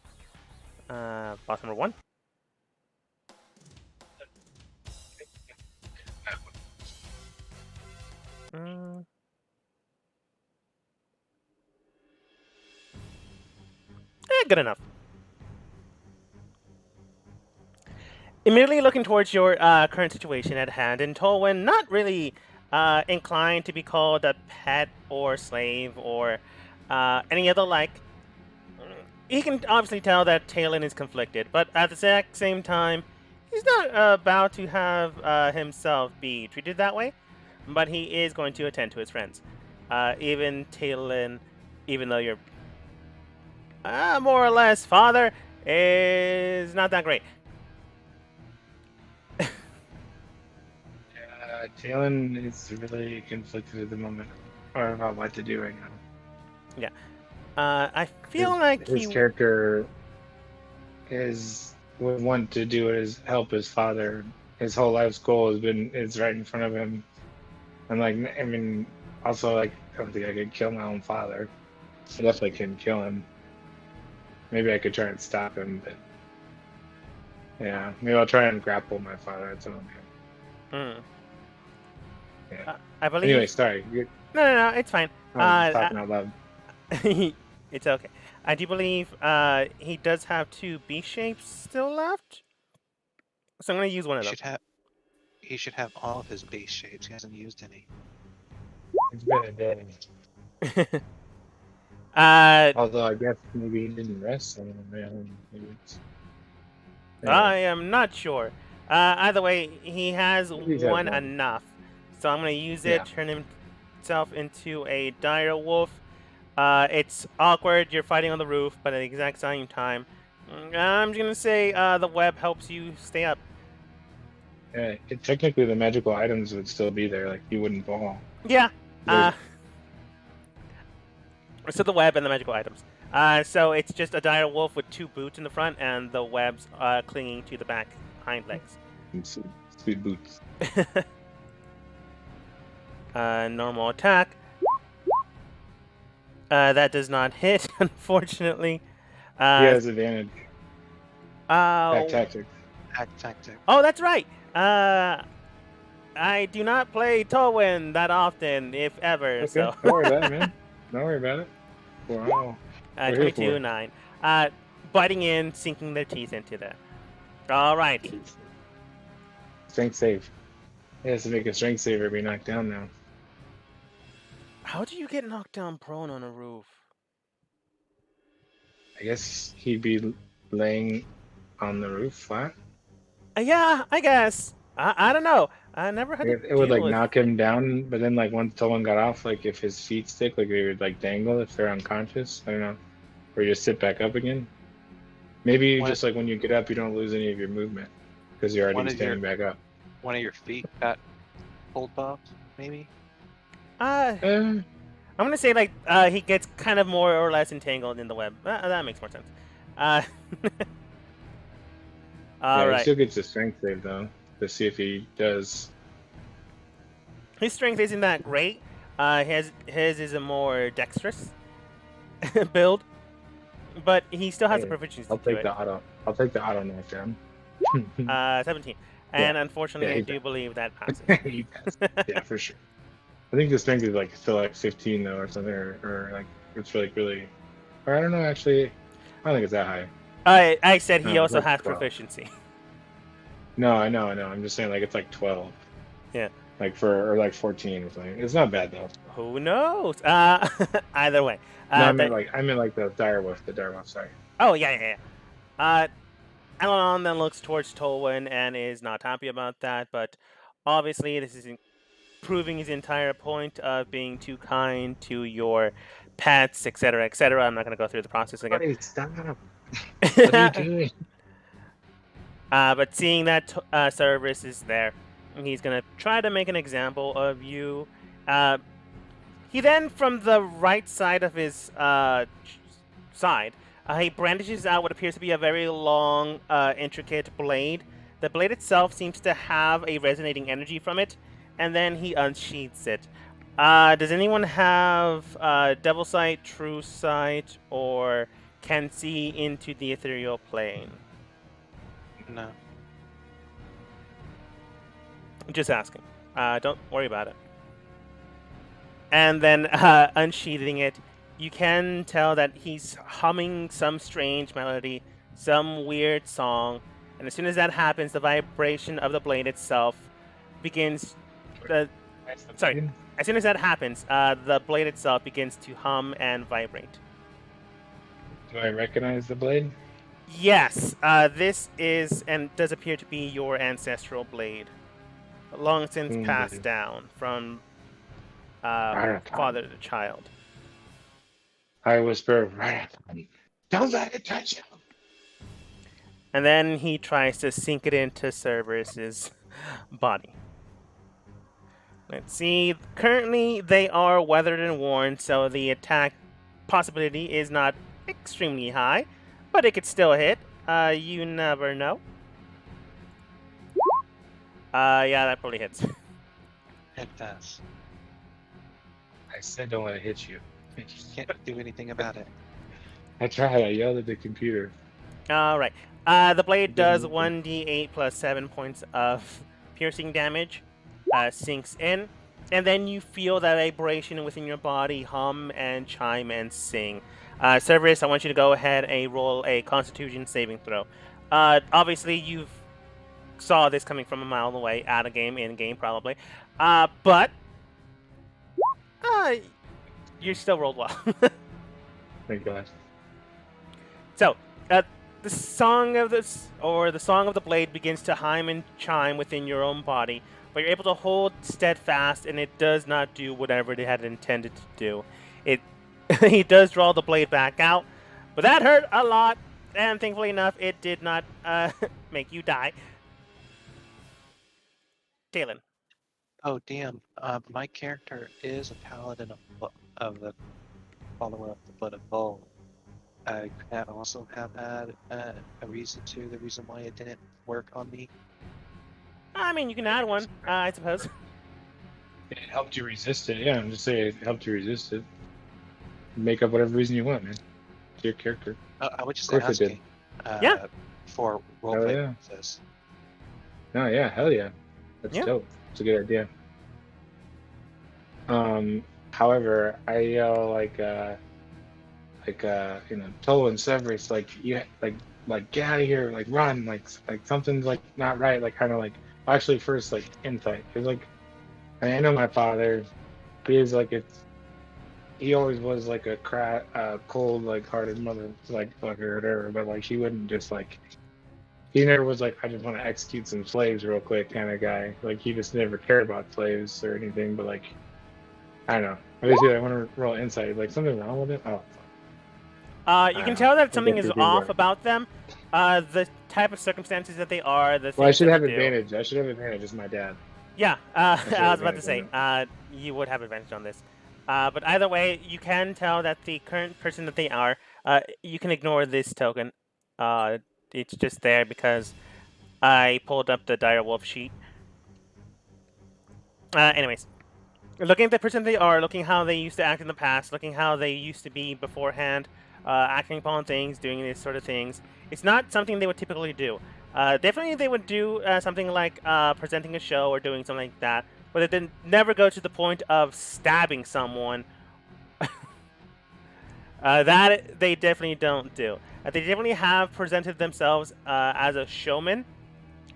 [SPEAKER 1] Boss number 1. Good enough. Immediately looking towards your current situation at hand, and Tolwen not really inclined to be called a pet or slave or any other like. He can obviously tell that Talon is conflicted, but at the exact same time, he's not about to have himself be treated that way. But he is going to attend to his friends. Even Talon, even though you're more or less father, is not that great.
[SPEAKER 2] Talon is really conflicted at the moment, or about what to do right now.
[SPEAKER 1] Yeah. I feel like
[SPEAKER 2] his character would want to do is help his father. His whole life's goal is right in front of him. And like, I mean, also like, I don't think I could kill my own father. I definitely couldn't kill him. Maybe I could try and stop him, but yeah, maybe I'll try and grapple my father. That's what I'm doing. Yeah.
[SPEAKER 1] I believe.
[SPEAKER 2] Anyway, sorry.
[SPEAKER 1] No, it's fine.
[SPEAKER 2] I'm talking out loud.
[SPEAKER 1] It's okay. I do believe he does have 2 B shapes still left, so I'm gonna use one of those.
[SPEAKER 3] He should have all of his base shapes. He hasn't used any.
[SPEAKER 2] It's been a day. Although I guess maybe he didn't rest. I don't know.
[SPEAKER 1] I am not sure. Either way, he has one enough, so I'm gonna use it. Turn himself into a dire wolf. It's awkward. You're fighting on the roof, but at the exact same time, I'm gonna say the web helps you stay up.
[SPEAKER 2] Technically, the magical items would still be there. Like you wouldn't fall.
[SPEAKER 1] Yeah. So the web and the magical items. So it's just a dire wolf with 2 boots in the front and the webs clinging to the back hind legs.
[SPEAKER 2] Sweet boots.
[SPEAKER 1] Normal attack. That does not hit, unfortunately.
[SPEAKER 2] He has advantage. Tactics.
[SPEAKER 1] Oh, that's right. I do not play Tolwen that often, if ever.
[SPEAKER 2] Okay.
[SPEAKER 1] So.
[SPEAKER 2] Don't worry about it, man. Don't worry about it. Wow.
[SPEAKER 1] 22, 9. Biting in, sinking their teeth into that. All right.
[SPEAKER 2] Strength save. He has to make a strength save or be knocked down now.
[SPEAKER 1] How do you get knocked down prone on a roof?
[SPEAKER 2] I guess he'd be laying on the roof flat.
[SPEAKER 1] Yeah, I guess. I don't know. I never had
[SPEAKER 2] it would like knock him down, but then like once someone got off, like if his feet stick, like they would like dangle if they're unconscious. I don't know. Or you just sit back up again. Maybe you just like when you get up, you don't lose any of your movement because you're already standing back up.
[SPEAKER 3] One of your feet got pulled off, maybe.
[SPEAKER 1] I'm gonna say like he gets kind of more or less entangled in the web. That makes more sense. All right.
[SPEAKER 2] He still gets a strength save though to see if he does.
[SPEAKER 1] His strength isn't that great. His is a more dexterous build. but he still has the
[SPEAKER 2] Hey,
[SPEAKER 1] proficiency
[SPEAKER 2] I'll
[SPEAKER 1] to
[SPEAKER 2] take
[SPEAKER 1] it.
[SPEAKER 2] the auto. I'll take the auto knockdown.
[SPEAKER 1] 17.
[SPEAKER 2] Yeah.
[SPEAKER 1] And unfortunately,
[SPEAKER 2] Yeah,
[SPEAKER 1] I do believe that passes.
[SPEAKER 2] he does. Yeah, for sure. I think the strength is like still like 15 though, or something, or like it's like really. Or I don't know. Actually, I don't think it's that high.
[SPEAKER 1] I said he
[SPEAKER 2] It's
[SPEAKER 1] also
[SPEAKER 2] like
[SPEAKER 1] has
[SPEAKER 2] 12.
[SPEAKER 1] proficiency.
[SPEAKER 2] No, I know. I'm just saying like it's like 12.
[SPEAKER 1] Yeah.
[SPEAKER 2] Like or like 14 or something. It's not bad though.
[SPEAKER 1] Who knows? Either way.
[SPEAKER 2] No, I
[SPEAKER 1] That,
[SPEAKER 2] meant like the direwolf. The direwolf. Sorry.
[SPEAKER 1] oh, yeah. Alanon then looks towards Tolwyn and is not happy about that, but obviously this is proving his entire point of being too kind to your pets, etc., etc. I'm not going to go through the process again.
[SPEAKER 2] Buddy, stop. What are you doing?
[SPEAKER 1] But seeing that Cerberus is there, he's going to try to make an example of you. He then, from the right side of his side, he brandishes out what appears to be a very long, intricate blade. The blade itself seems to have a resonating energy from it, and then he unsheaths it. Does anyone have Devil Sight, True Sight, or can see into the ethereal plane?
[SPEAKER 3] No.
[SPEAKER 1] Just asking. Don't worry about it. And then unsheathing it, you can tell that he's humming some strange melody, some weird song, and as soon as that happens, the vibration of the blade itself begins. Sorry, as soon as that happens, the blade itself begins to hum and vibrate.
[SPEAKER 2] Do I recognize the blade?
[SPEAKER 1] Yes, this is and does appear to be your ancestral blade, long since passed down from father to child.
[SPEAKER 2] I whisper, don't let it touch you.
[SPEAKER 1] And then he tries to sink it into Cerberus's body. Let's see. Currently, they are weathered and worn, so the attack possibility is not extremely high, but it could still hit. You never know. Yeah, that probably hits.
[SPEAKER 3] It does.
[SPEAKER 2] I said don't let it hit you.
[SPEAKER 3] You can't do anything about it.
[SPEAKER 2] I tried. I yelled at the computer.
[SPEAKER 1] All right. The blade does 1d8 plus 7 points of piercing damage. Sinks in, and then you feel that vibration within your body hum and chime and sing. Cerberus, I want you to go ahead and roll a Constitution saving throw. Obviously, you've saw this coming from a mile away, out of game, in game probably, but you still rolled well.
[SPEAKER 2] Thank God.
[SPEAKER 1] So, the song of the blade begins to hum and chime within your own body, but you're able to hold steadfast, and it does not do whatever it had intended to do. He does draw the blade back out, but that hurt a lot, and thankfully enough, it did not make you die. Talon.
[SPEAKER 3] Oh, damn. My character is a paladin of the follower of the Blood of Bull. Could that also have had a reason the reason why it didn't work on me?
[SPEAKER 2] Ah,
[SPEAKER 1] I mean, you can add one, I suppose.
[SPEAKER 2] It helped you resist it. Yeah, I'm just saying it helped you resist it. Make up whatever reason you want, man. It's your character.
[SPEAKER 3] I would just
[SPEAKER 2] Of course it
[SPEAKER 3] asking.
[SPEAKER 1] Yeah.
[SPEAKER 3] For roleplay
[SPEAKER 2] yeah.
[SPEAKER 3] purposes.
[SPEAKER 2] No, yeah, hell yeah. That's dope. It's a good idea. However, I yell Tolo and Severus, get out of here, run, something's not right, actually first insight. It's I know my father. He is he always was a cold, hearted mother, fucker or whatever. But he wouldn't just he never was I just want to execute some slaves real quick kind of guy. He just never cared about slaves or anything. But I don't know. Obviously, I want to roll insight. Something wrong with it? Oh.
[SPEAKER 1] You can tell that something is off about them. The type of circumstances that they are. The
[SPEAKER 2] Well, I should have
[SPEAKER 1] do.
[SPEAKER 2] advantage. I should have advantage. It's my dad.
[SPEAKER 1] Yeah, I was about to say, you would have advantage on this. But either way, you can tell that the current person that they are, you can ignore this token. It's just there because I pulled up the direwolf sheet. Anyways, looking at the person they are, looking how they used to act in the past, looking how they used to be beforehand, acting upon things, doing these sort of things. It's not something they would typically do. Definitely, they would do something like presenting a show or doing something like that, but it didn't never go to the point of stabbing someone. That they definitely don't do. They definitely have presented themselves as a showman,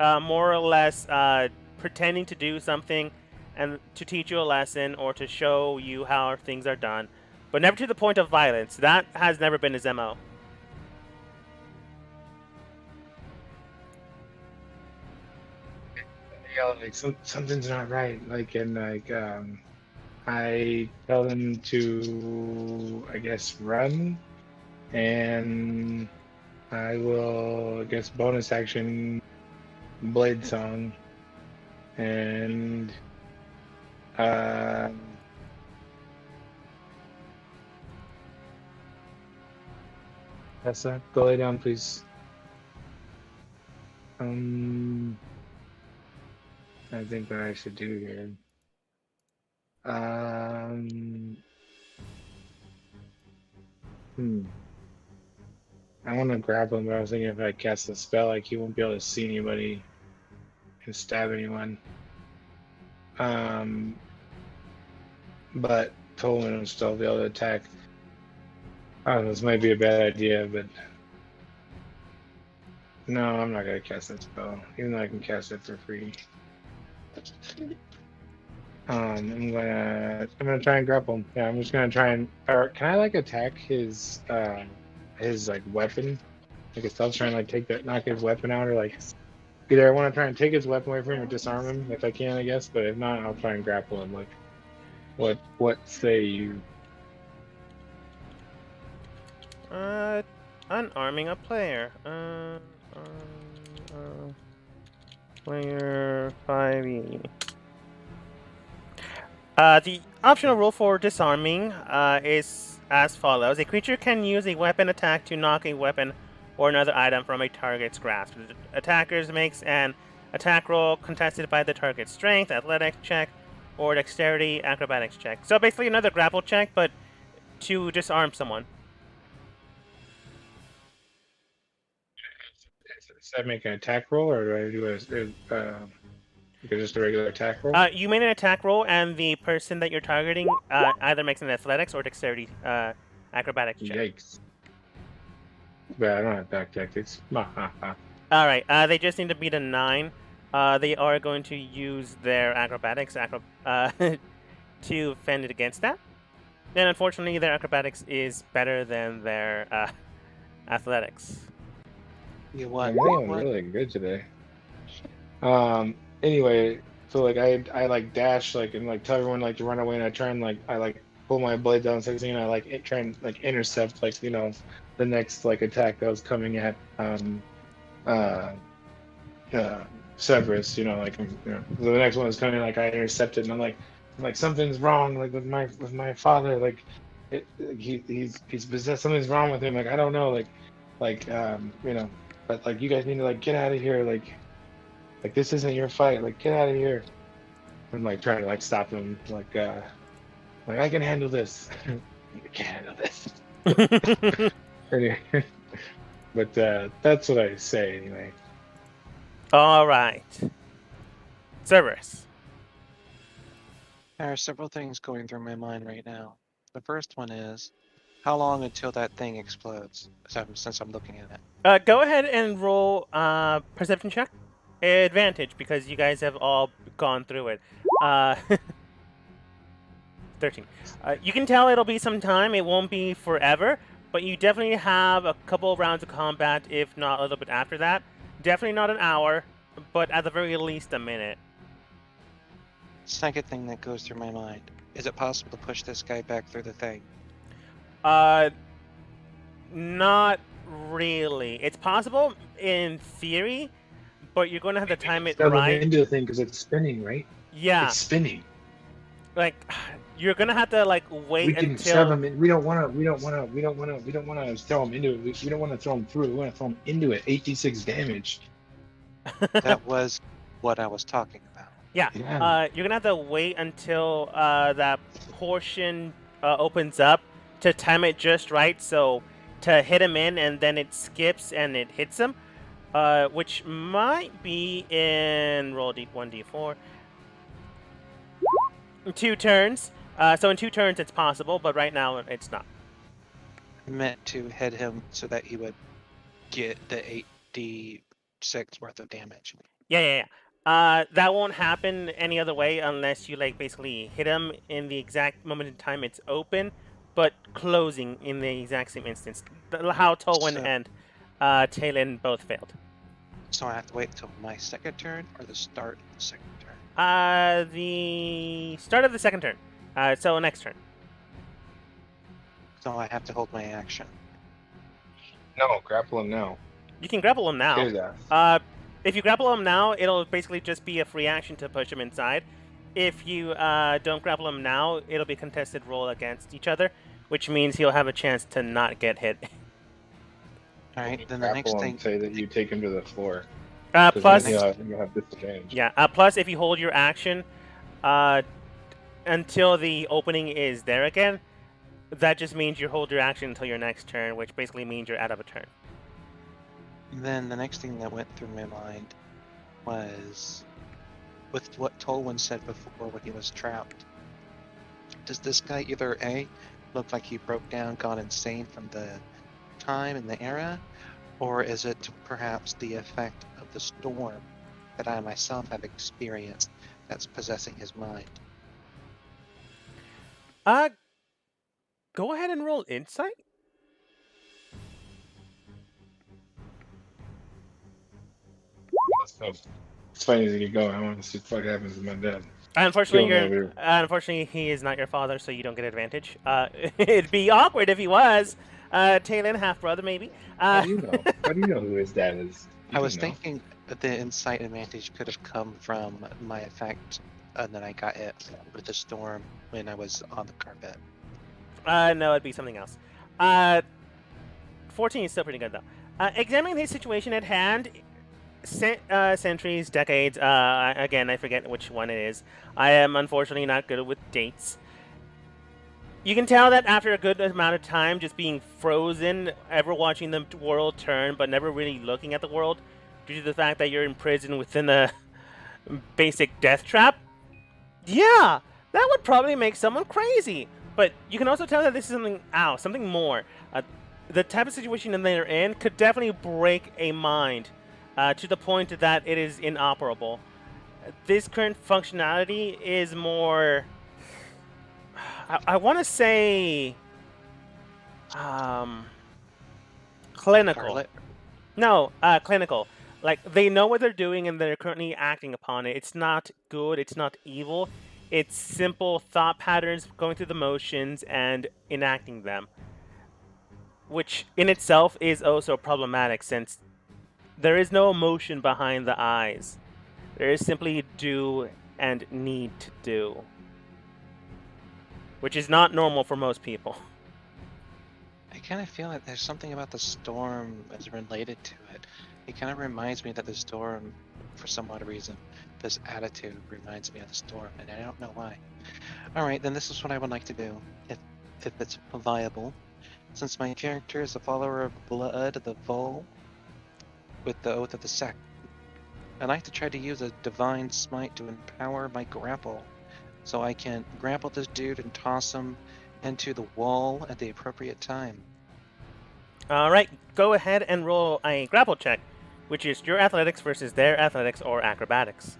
[SPEAKER 1] more or less pretending to do something and to teach you a lesson or to show you how things are done, but never to the point of violence. That has never been his MO.
[SPEAKER 2] Yeah, like something's not right. Like, and like I tell them to, I guess, run, and I will, I guess, bonus action blade song, and Tessa, go lay down, please. I think what I should do here. I want to grab him, but I was thinking if I cast a spell, like he won't be able to see anybody and stab anyone. But Tolman will still be able to attack. Oh, this might be a bad idea, but no, I'm not gonna cast that spell, even though I can cast it for free. I'm gonna try and grapple him. Yeah, I'm just gonna try and. Or can I like attack his like weapon? Like if I was trying to like knock his weapon out, or like either I want to try and take his weapon away from him or disarm him if I can, I guess. But if not, I'll try and grapple him. Like, what say you?
[SPEAKER 1] Unarming a player. Player 5e. The optional rule for disarming is as follows. A creature can use a weapon attack to knock a weapon or another item from a target's grasp. The attacker makes an attack roll contested by the target's strength, athletics check, or dexterity acrobatics check. So basically another grapple check, but to disarm someone.
[SPEAKER 2] Does that make an attack roll, or do I do just a regular attack roll?
[SPEAKER 1] You made an attack roll, and the person that you're targeting either makes an athletics or dexterity acrobatics check.
[SPEAKER 2] Yikes. But I don't have back tactics.
[SPEAKER 1] Alright, they just need to beat a 9. They are going to use their acrobatics to fend it against that. And unfortunately, their acrobatics is better than their athletics.
[SPEAKER 3] You what?
[SPEAKER 2] I'm really good today. Anyway, so like I like dash like and like tell everyone like to run away, and I try and like I like pull my blade down 16 and I like try and like intercept like the next like attack that was coming at Severus, like the next one is coming, like I intercepted, and I'm like something's wrong like with my father, like he's possessed, something's wrong with him, like I don't know, like but like you guys need to like get out of here, like this isn't your fight, like get out of here. I'm like trying to like stop him, like I can handle this. I can handle this. Anyway, but that's what I say anyway.
[SPEAKER 1] All right, Cerberus.
[SPEAKER 3] There are several things going through my mind right now. The first one is, how long until that thing explodes? Since I'm looking at it.
[SPEAKER 1] Go ahead and roll perception check. Advantage, because you guys have all gone through it. 13. You can tell it'll be some time. It won't be forever, but you definitely have a couple of rounds of combat, if not a little bit after that. Definitely not an hour, but at the very least a minute.
[SPEAKER 3] Second thing that goes through my mind. Is it possible to push this guy back through the thing?
[SPEAKER 1] Not really. It's possible in theory, but you're going to have to time it right.
[SPEAKER 2] Into the thing because it's spinning, right?
[SPEAKER 1] Yeah.
[SPEAKER 2] It's spinning.
[SPEAKER 1] Like, you're gonna have to like wait
[SPEAKER 2] we can
[SPEAKER 1] until.
[SPEAKER 2] Shove him in. We don't want to throw him into it. We don't want to throw him through. We want to throw him into it. 86 damage.
[SPEAKER 3] That was what I was talking about.
[SPEAKER 1] Yeah. You're gonna have to wait until that portion opens up to time it just right. So to hit him in, and then it skips and it hits him, which might be in roll 1d4. 2 turns. So in 2 turns it's possible, but right now it's not.
[SPEAKER 3] I meant to hit him so that he would get the 8d6 worth of damage.
[SPEAKER 1] Yeah. That won't happen any other way unless you like basically hit him in the exact moment in time it's open, but closing in the exact same instance. How Tolwyn and Talon both failed.
[SPEAKER 3] So I have to wait until my second turn or the start of the second turn?
[SPEAKER 1] The start of the second turn. So next turn.
[SPEAKER 3] So I have to hold my action.
[SPEAKER 2] No, grapple him now.
[SPEAKER 1] You can grapple him now.
[SPEAKER 2] His ass.
[SPEAKER 1] If you grapple him now, it'll basically just be a free action to push him inside. If you don't grapple him now, it'll be contested roll against each other, which means he'll have a chance to not get hit.
[SPEAKER 3] All right, then the next
[SPEAKER 2] Grapple
[SPEAKER 3] thing.
[SPEAKER 2] him, say that you take him to the floor.
[SPEAKER 1] Plus,
[SPEAKER 2] you'll have disadvantage.
[SPEAKER 1] yeah. Plus, if you hold your action until the opening is there again, that just means you hold your action until your next turn, which basically means you're out of a turn.
[SPEAKER 3] Then the next thing that went through my mind was with what Tolwyn said before when he was trapped. Does this guy either A, look like he broke down, gone insane from the time and the era, or is it perhaps the effect of the storm that I myself have experienced that's possessing his mind?
[SPEAKER 1] Go ahead and roll insight.
[SPEAKER 2] It's funny as you get going. I want to see what happens to my dad.
[SPEAKER 1] Unfortunately, he is not your father, so you don't get advantage. It'd be awkward if he was. Talon, half brother, maybe.
[SPEAKER 2] How do you know? How do you know who his dad is?
[SPEAKER 3] I was thinking that the insight advantage could have come from my effect, and then I got hit with the storm when I was on the carpet.
[SPEAKER 1] No, it'd be something else. 14 is still pretty good, though. Examining the situation at hand, centuries, decades, again, I forget which one it is. I am unfortunately not good with dates. You can tell that after a good amount of time just being frozen, ever watching the world turn, but never really looking at the world, due to the fact that you're imprisoned within a basic death trap, yeah, that would probably make someone crazy. But you can also tell that this is something more. The type of situation that they're in could definitely break a mind to the point that it is inoperable. This current functionality is more, I want to say, clinical.
[SPEAKER 3] Scarlet?
[SPEAKER 1] No, clinical. Like, they know what they're doing and they're currently acting upon it. It's not good, it's not evil. It's simple thought patterns, going through the motions and enacting them. Which in itself is also problematic, since there is no emotion behind the eyes. There is simply do and need to do. Which is not normal for most people.
[SPEAKER 3] I kind of feel like there's something about the storm that's related to it. It kind of reminds me that the storm, for some odd reason, this attitude reminds me of the storm, and I don't know why. Alright, then this is what I would like to do, if it's viable. Since my character is a follower of blood of the Vol, with the Oath of the Sect, I'd like to try to use a divine smite to empower my grapple, so I can grapple this dude and toss him into the wall at the appropriate time.
[SPEAKER 1] Alright, go ahead and roll a grapple check, which is your athletics versus their athletics or acrobatics.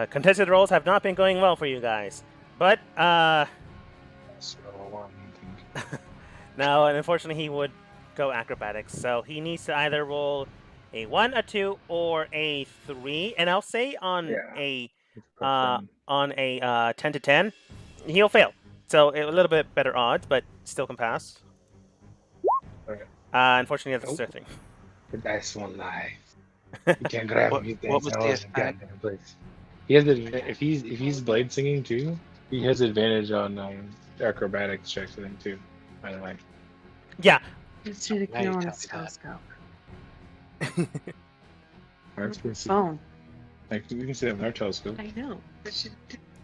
[SPEAKER 1] Contested rolls have not been going well for you guys, but no, and unfortunately he would go acrobatics, so he needs to either roll a 1, a 2, or a 3, and I'll say on a 10 to 10, he'll fail. So a little bit better odds, but still can pass.
[SPEAKER 2] Okay.
[SPEAKER 1] Unfortunately, that's the thing.
[SPEAKER 2] The dice won't lie. You can't grab him.
[SPEAKER 3] What was the
[SPEAKER 2] goddamn place. He has if he's blade singing too, he has advantage on acrobatics checks, I think, too. By the way.
[SPEAKER 1] Yeah.
[SPEAKER 4] It's through the
[SPEAKER 3] Now you
[SPEAKER 4] camera on
[SPEAKER 3] tell
[SPEAKER 4] his
[SPEAKER 3] me that.
[SPEAKER 4] telescope.
[SPEAKER 2] Mark's been
[SPEAKER 4] Phone.
[SPEAKER 2] like we can see that with our telescope.
[SPEAKER 4] I know. But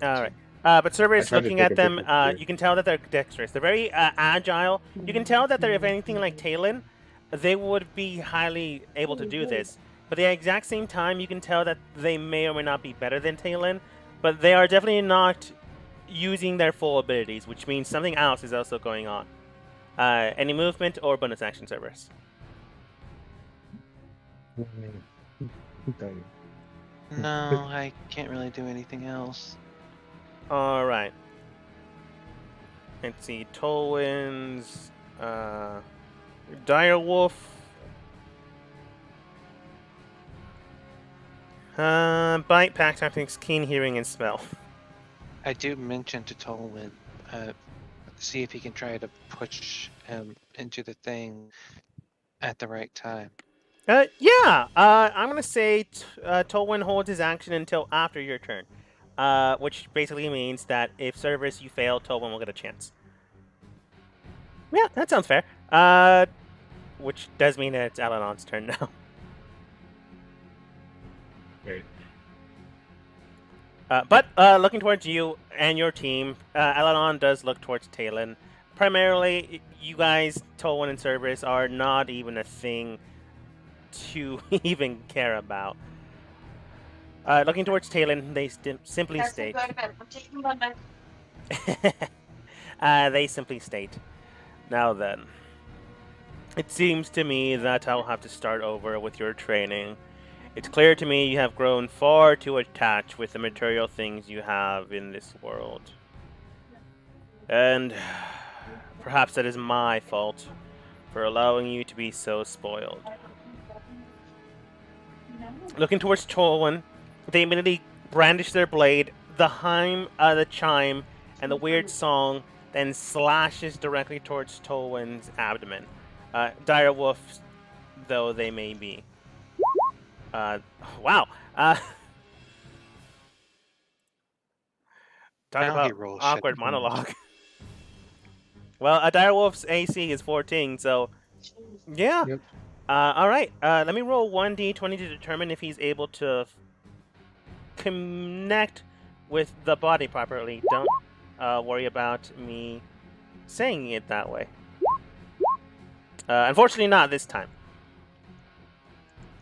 [SPEAKER 1] All right. But Cerberus,
[SPEAKER 2] tried to
[SPEAKER 1] looking
[SPEAKER 2] take
[SPEAKER 1] at
[SPEAKER 2] a
[SPEAKER 1] them,
[SPEAKER 2] picture too.
[SPEAKER 1] you can tell that they're dexterous. They're very agile. You can tell that they're, if anything, like Talon. They would be highly able to do this. But at the exact same time, you can tell that they may or may not be better than Talon. But they are definitely not using their full abilities, which means something else is also going on. Any movement or bonus action, Cerberus?
[SPEAKER 3] No, I can't really do anything else.
[SPEAKER 1] All right. Let's see. Tolwyn's, Direwolf. Bite, pack tactics, keen hearing, and smell.
[SPEAKER 3] I do mention to Tolwyn, see if he can try to push him into the thing at the right time.
[SPEAKER 1] Yeah. I'm gonna say Tolwyn holds his action until after your turn, which basically means that if Cerberus you fail, Tolwyn will get a chance. Yeah, that sounds fair. Which does mean that it's Alanon's turn now.
[SPEAKER 2] Great.
[SPEAKER 1] But looking towards you and your team, Alanon does look towards Talon. Primarily, you guys, Tolwyn and Cerberus, are not even a thing to even care about. Looking towards Talon, they simply state. They simply state. Now then, it seems to me that I'll have to start over with your training. It's clear to me you have grown far too attached with the material things you have in this world. And perhaps that is my fault for allowing you to be so spoiled. Looking towards Tolwyn, they immediately brandish their blade. The chime, and the weird song then slashes directly towards Tolwyn's abdomen. Direwolves, though they may be. Wow. Talk
[SPEAKER 3] Now
[SPEAKER 1] about
[SPEAKER 3] he rolls
[SPEAKER 1] awkward
[SPEAKER 3] shit.
[SPEAKER 1] monologue. Well, a direwolf's AC is 14, so yeah.
[SPEAKER 2] Yep.
[SPEAKER 1] All right. Let me roll 1d20 to determine if he's able to connect with the body properly. Don't worry about me saying it that way. Unfortunately, not this time.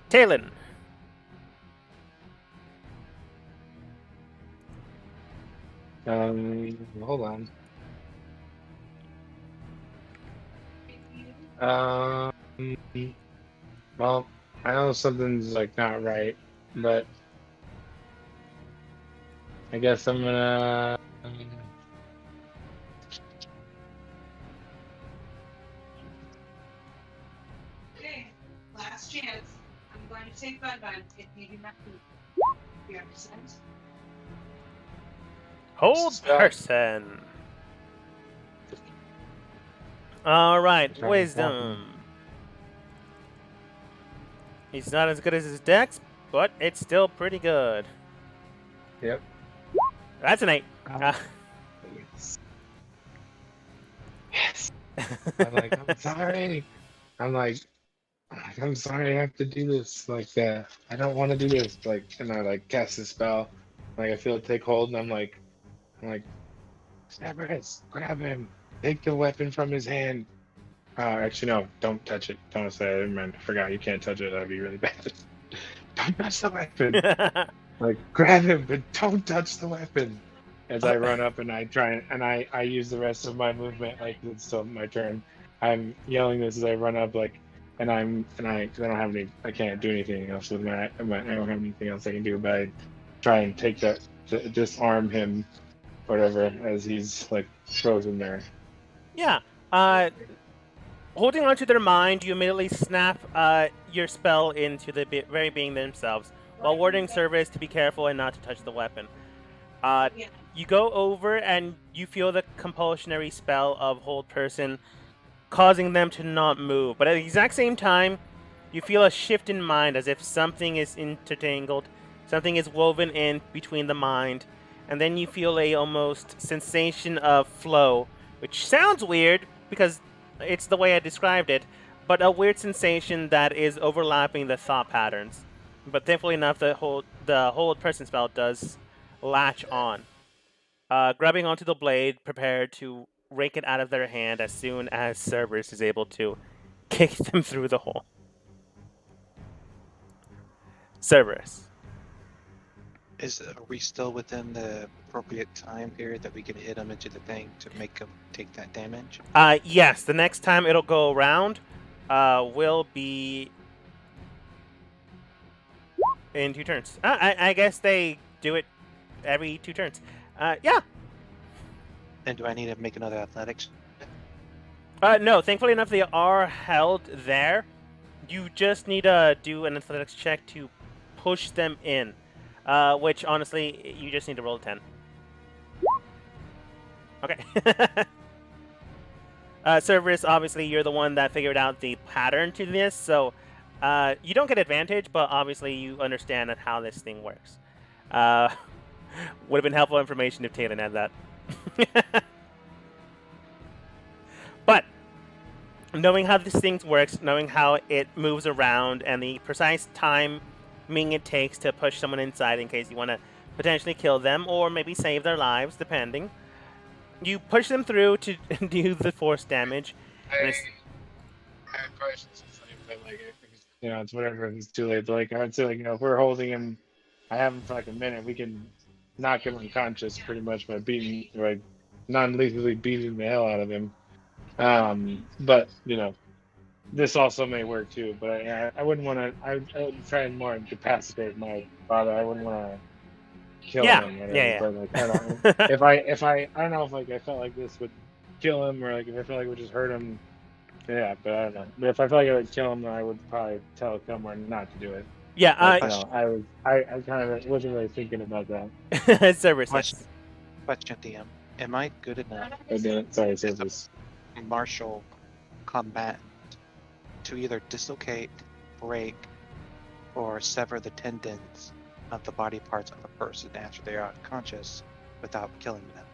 [SPEAKER 1] Talon.
[SPEAKER 2] Hold on. Well, I know something's like not right, but I guess I'm gonna.
[SPEAKER 4] Okay, last chance. I'm going to take Bun Bun if you do not move. You understand?
[SPEAKER 1] Hold
[SPEAKER 2] Stop.
[SPEAKER 1] person. All right,
[SPEAKER 2] Sorry,
[SPEAKER 1] wisdom. He's not as good as his dex, but it's still pretty good.
[SPEAKER 2] Yep.
[SPEAKER 1] That's an 8.
[SPEAKER 2] Yes. I'm like, I'm sorry. I'm sorry I have to do this. Like, I don't want to do this. Like, and I like cast a spell. Like, I feel it take hold, and I'm like, Severus, grab him. Take the weapon from his hand. Actually, no, don't touch it. Don't say it. I forgot. You can't touch it. That'd be really bad. Don't touch the weapon. Like, grab him, but don't touch the weapon. As I run up and I try and I use the rest of my movement, like it's still my turn. I'm yelling this as I run up, like, and I don't have any, I can't do anything else with I don't have anything else I can do, but I try and take that, disarm him, whatever, as he's like frozen there.
[SPEAKER 1] Yeah. Holding onto their mind, you immediately snap your spell into the very being themselves, while warning Cerberus to be careful and not to touch the weapon. You go over and you feel the compulsionary spell of Hold Person, causing them to not move. But at the exact same time, you feel a shift in mind, as if something is intertangled, something is woven in between the mind, and then you feel a almost sensation of flow, which sounds weird because it's the way I described it, but a weird sensation that is overlapping the thought patterns. But thankfully enough, the hold person spell does latch on. grabbing onto the blade, prepared to rake it out of their hand as soon as Cerberus is able to kick them through the hole. Cerberus.
[SPEAKER 3] Are we still within the appropriate time period that we can hit him into the thing to make him take that damage?
[SPEAKER 1] Yes, the next time it'll go around will be in 2 turns. I guess they do it every 2 turns. Yeah.
[SPEAKER 3] And do I need to make another athletics?
[SPEAKER 1] No, thankfully enough, they are held there. You just need to do an athletics check to push them in, which honestly, you just need to roll a 10. Okay. Cerberus, obviously, you're the one that figured out the pattern to this, so you don't get advantage, but obviously you understand how this thing works. Would have been helpful information if Talon had that. But knowing how this thing works, knowing how it moves around, and the precise timing it takes to push someone inside in case you want to potentially kill them or maybe save their lives, depending, you push them through to do the force damage. And it's,
[SPEAKER 2] I probably should say something, but like, it's whatever. If it's too late. But like, I would say, like, if we're holding him, I have him for like a minute. We can knock him unconscious pretty much by non-lethally beating the hell out of him. But this also may work too. But I wouldn't want to. I would try and more incapacitate my father. I wouldn't want to kill him. Whatever.
[SPEAKER 1] Yeah.
[SPEAKER 2] But like, I don't know. I don't know if like I felt like this would kill him, or like if I felt like it would just hurt him. Yeah, but I don't know. But if I felt like I would kill him, then I would probably tell Kilmore not to do it.
[SPEAKER 1] yeah,
[SPEAKER 2] I kind of wasn't really thinking about that.
[SPEAKER 1] Cerberus.
[SPEAKER 3] Question, DM. Am I good enough
[SPEAKER 2] I didn't. Sorry, say this.
[SPEAKER 3] martial combatant to either dislocate, break, or sever the tendons of the body parts of a person after they are unconscious without killing them?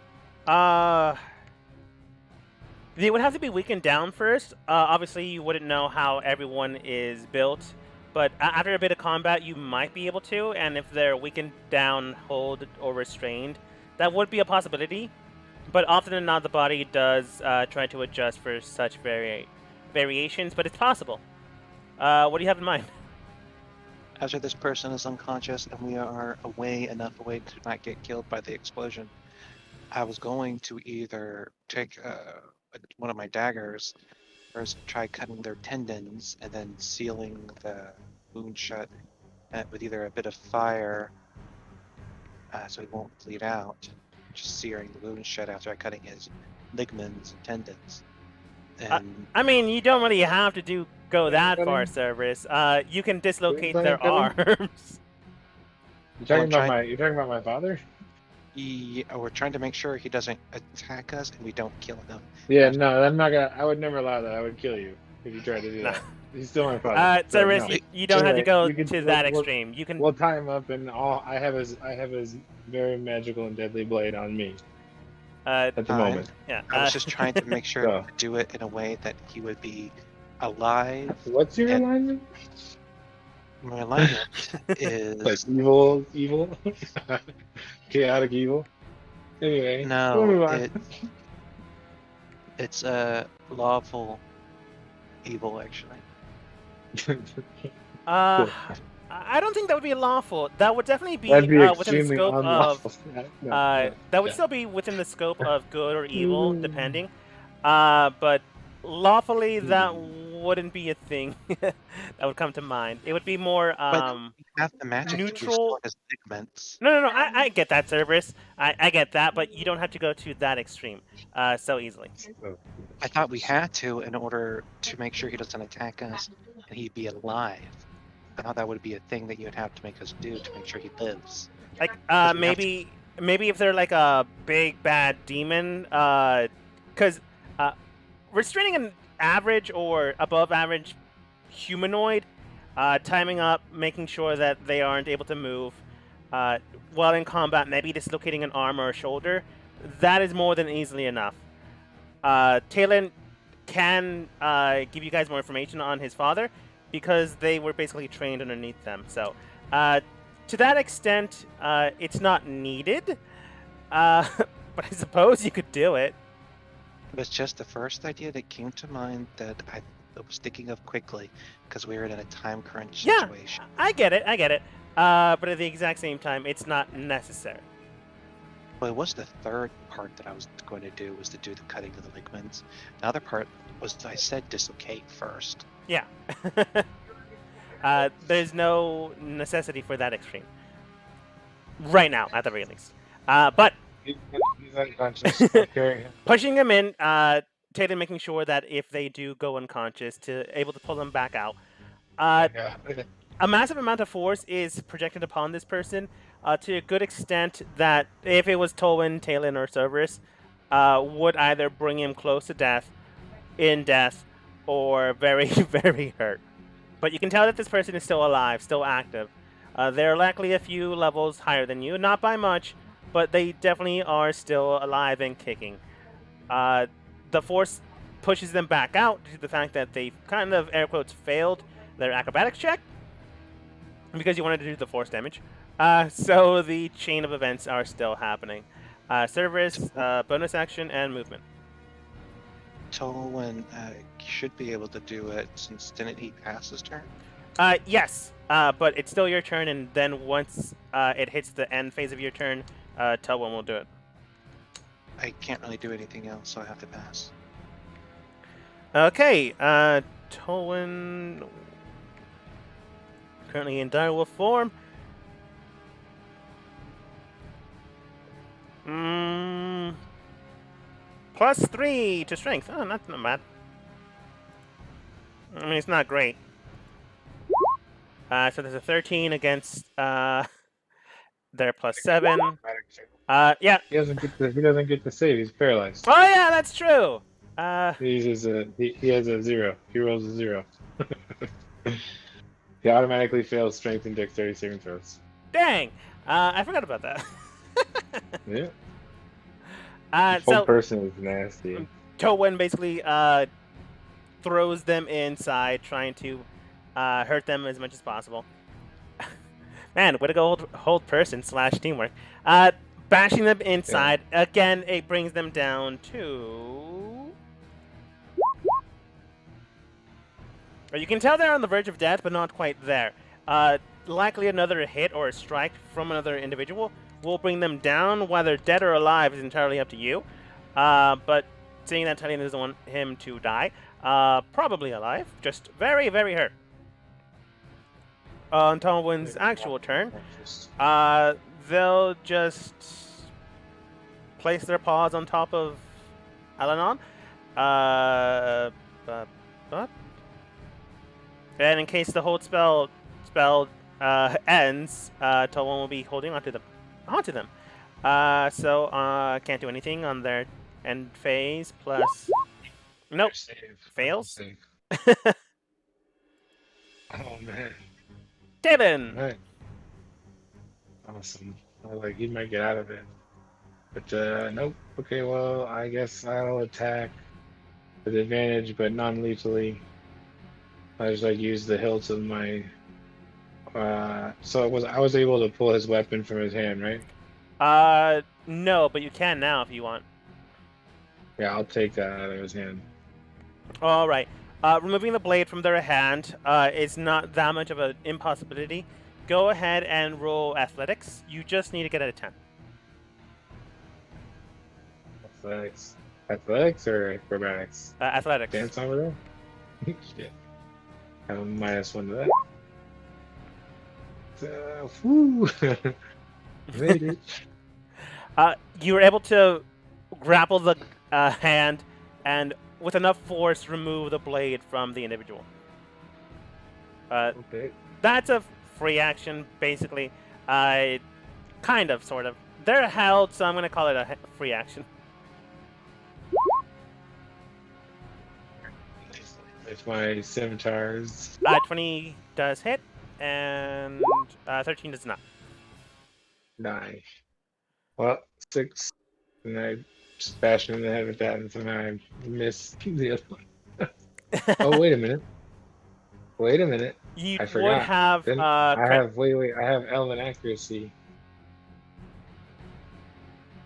[SPEAKER 1] They would have to be weakened down first. Obviously, you wouldn't know how everyone is built, but after a bit of combat, you might be able to. And if they're weakened down, hold, or restrained, that would be a possibility. But often than not, the body does try to adjust for such variations, but it's possible. What do you have in mind?
[SPEAKER 3] After this person is unconscious and we are enough away to not get killed by the explosion, I was going to either take one of my daggers, or try cutting their tendons and then sealing the wound shut with either a bit of fire so he won't bleed out, just searing the wound shut after cutting his ligaments and tendons. And
[SPEAKER 1] I mean, you don't really have to go that far, Cerberus. You can dislocate their arms.
[SPEAKER 2] You're talking about my father?
[SPEAKER 3] we're trying to make sure he doesn't attack us and we don't kill him.
[SPEAKER 2] Yeah, no, I'm not gonna. I would never allow that. I would kill you if you tried to do that. He's still my father.
[SPEAKER 1] Cerberus,
[SPEAKER 2] no.
[SPEAKER 1] you don't have to go
[SPEAKER 2] You can-
[SPEAKER 1] to that
[SPEAKER 2] we'll-
[SPEAKER 1] extreme. You can.
[SPEAKER 2] We'll tie him up, and I have his very magical and deadly blade on me at the moment.
[SPEAKER 1] Yeah.
[SPEAKER 3] I was just trying to make sure
[SPEAKER 2] So.
[SPEAKER 3] to do it in a way that he would be alive.
[SPEAKER 2] What's your
[SPEAKER 3] And-
[SPEAKER 2] alignment?
[SPEAKER 3] My alignment is
[SPEAKER 2] Like evil, chaotic evil. Anyway, we'll move
[SPEAKER 3] no,
[SPEAKER 2] on.
[SPEAKER 3] it's lawful evil actually.
[SPEAKER 1] I don't think that would be lawful. That would definitely be,
[SPEAKER 2] That'd be
[SPEAKER 1] within the
[SPEAKER 2] extremely
[SPEAKER 1] scope
[SPEAKER 2] unlawful.
[SPEAKER 1] of. That would still be within the scope of good or evil, depending. But lawfully, that wouldn't be a thing that would come to mind. It would be more
[SPEAKER 3] You have the magic
[SPEAKER 1] neutral-
[SPEAKER 3] to restore his ligaments.
[SPEAKER 1] No. I get that, Cerberus. I get that, but you don't have to go to that extreme so easily.
[SPEAKER 3] I thought we had to in order to make sure he doesn't attack us and he'd be alive. I thought that would be a thing that you'd have to make us do to make sure he lives.
[SPEAKER 1] Like
[SPEAKER 3] we have
[SPEAKER 1] maybe if they're like a big bad demon, because restraining an average or above average humanoid, timing up, making sure that they aren't able to move while in combat, maybe dislocating an arm or a shoulder, that is more than easily enough. Talon can give you guys more information on his father because they were basically trained underneath them. So to that extent, it's not needed. but I suppose you could do it.
[SPEAKER 3] It was just the first idea that came to mind that I was thinking of quickly because we were in a time crunch
[SPEAKER 1] Yeah.
[SPEAKER 3] situation.
[SPEAKER 1] I get it. But at the exact same time, it's not necessary.
[SPEAKER 3] Well, it was the third part that I was going to do, was to do the cutting of the ligaments. The other part was I said dislocate first.
[SPEAKER 1] Yeah. There's no necessity for that extreme. Right now, at the very least. But
[SPEAKER 2] He's unconscious. Okay.
[SPEAKER 1] pushing them in, Tatum making sure that if they do go unconscious, to able to pull them back out.
[SPEAKER 2] Yeah.
[SPEAKER 1] A massive amount of force is projected upon this person to a good extent that if it was Tolwyn, Talon, or Cerberus, would either bring him close to death, in death, or very, very hurt. But you can tell that this person is still alive, still active. They're likely a few levels higher than you, not by much, but they definitely are still alive and kicking. The force pushes them back out due to the fact that they kind of, air quotes, failed their acrobatics check because you wanted to do the force damage. So the chain of events are still happening. Cerberus, bonus action, and movement.
[SPEAKER 3] Tolwyn should be able to do it since didn't he pass his turn?
[SPEAKER 1] Yes, but it's still your turn, and then once it hits the end phase of your turn, Tolwyn will do it.
[SPEAKER 3] I can't really do anything else, so I have to pass.
[SPEAKER 1] Okay, Tolwyn currently in direwolf form. +3 to strength. Oh, that's not bad. I mean, it's not great. So there's a 13 against their +7. Yeah.
[SPEAKER 2] He doesn't get to save. He's paralyzed.
[SPEAKER 1] Oh yeah, that's true.
[SPEAKER 2] He has a 0. He rolls a 0. He automatically fails strength and dexterity saving throws.
[SPEAKER 1] Dang. I forgot about that.
[SPEAKER 2] Yeah. This whole
[SPEAKER 1] So
[SPEAKER 2] person is nasty.
[SPEAKER 1] Tolwyn basically throws them inside, trying to hurt them as much as possible. Man, way to go, hold person / teamwork. Bashing them inside. Yeah. Again, it brings them down to... You can tell they're on the verge of death, but not quite there. Likely another hit or a strike from another individual will bring them down. Whether dead or alive is entirely up to you. But seeing that Talion doesn't want him to die, probably alive, just very, very hurt. On Tolwyn's actual turn, they'll just place their paws on top of Alanon. And in case the hold spell ends, Tolwyn will be holding onto them. So can't do anything on their end phase. Plus, nope, fails.
[SPEAKER 2] Oh man.
[SPEAKER 1] Devin.
[SPEAKER 2] Right. Awesome. He might get out of it, but nope. Okay, well, I guess I'll attack with advantage, but non-lethally. I just use the hilts of my. So I was able to pull his weapon from his hand, right?
[SPEAKER 1] No, but you can now if you want.
[SPEAKER 2] Yeah, I'll take that out of his hand.
[SPEAKER 1] All right. Removing the blade from their hand is not that much of an impossibility. Go ahead and roll athletics. You just need to get at a 10.
[SPEAKER 2] Athletics or acrobatics?
[SPEAKER 1] Athletics.
[SPEAKER 2] Dance over there? Shit. Have a -1 to that. Whoo! Made it.
[SPEAKER 1] You were able to grapple the hand and with enough force remove the blade from the individual.
[SPEAKER 2] Okay.
[SPEAKER 1] That's a free action, basically. Kind of, sort of. They're held, so I'm going to call it a free action.
[SPEAKER 2] It's my scimitars.
[SPEAKER 1] 20 does hit, and 13 does not.
[SPEAKER 2] 9. Well, 6. And I just bashed him in the head with that, and somehow I missed the other one. Oh, wait a minute. Wait a minute.
[SPEAKER 1] You
[SPEAKER 2] I forgot.
[SPEAKER 1] would have...
[SPEAKER 2] I have elven accuracy.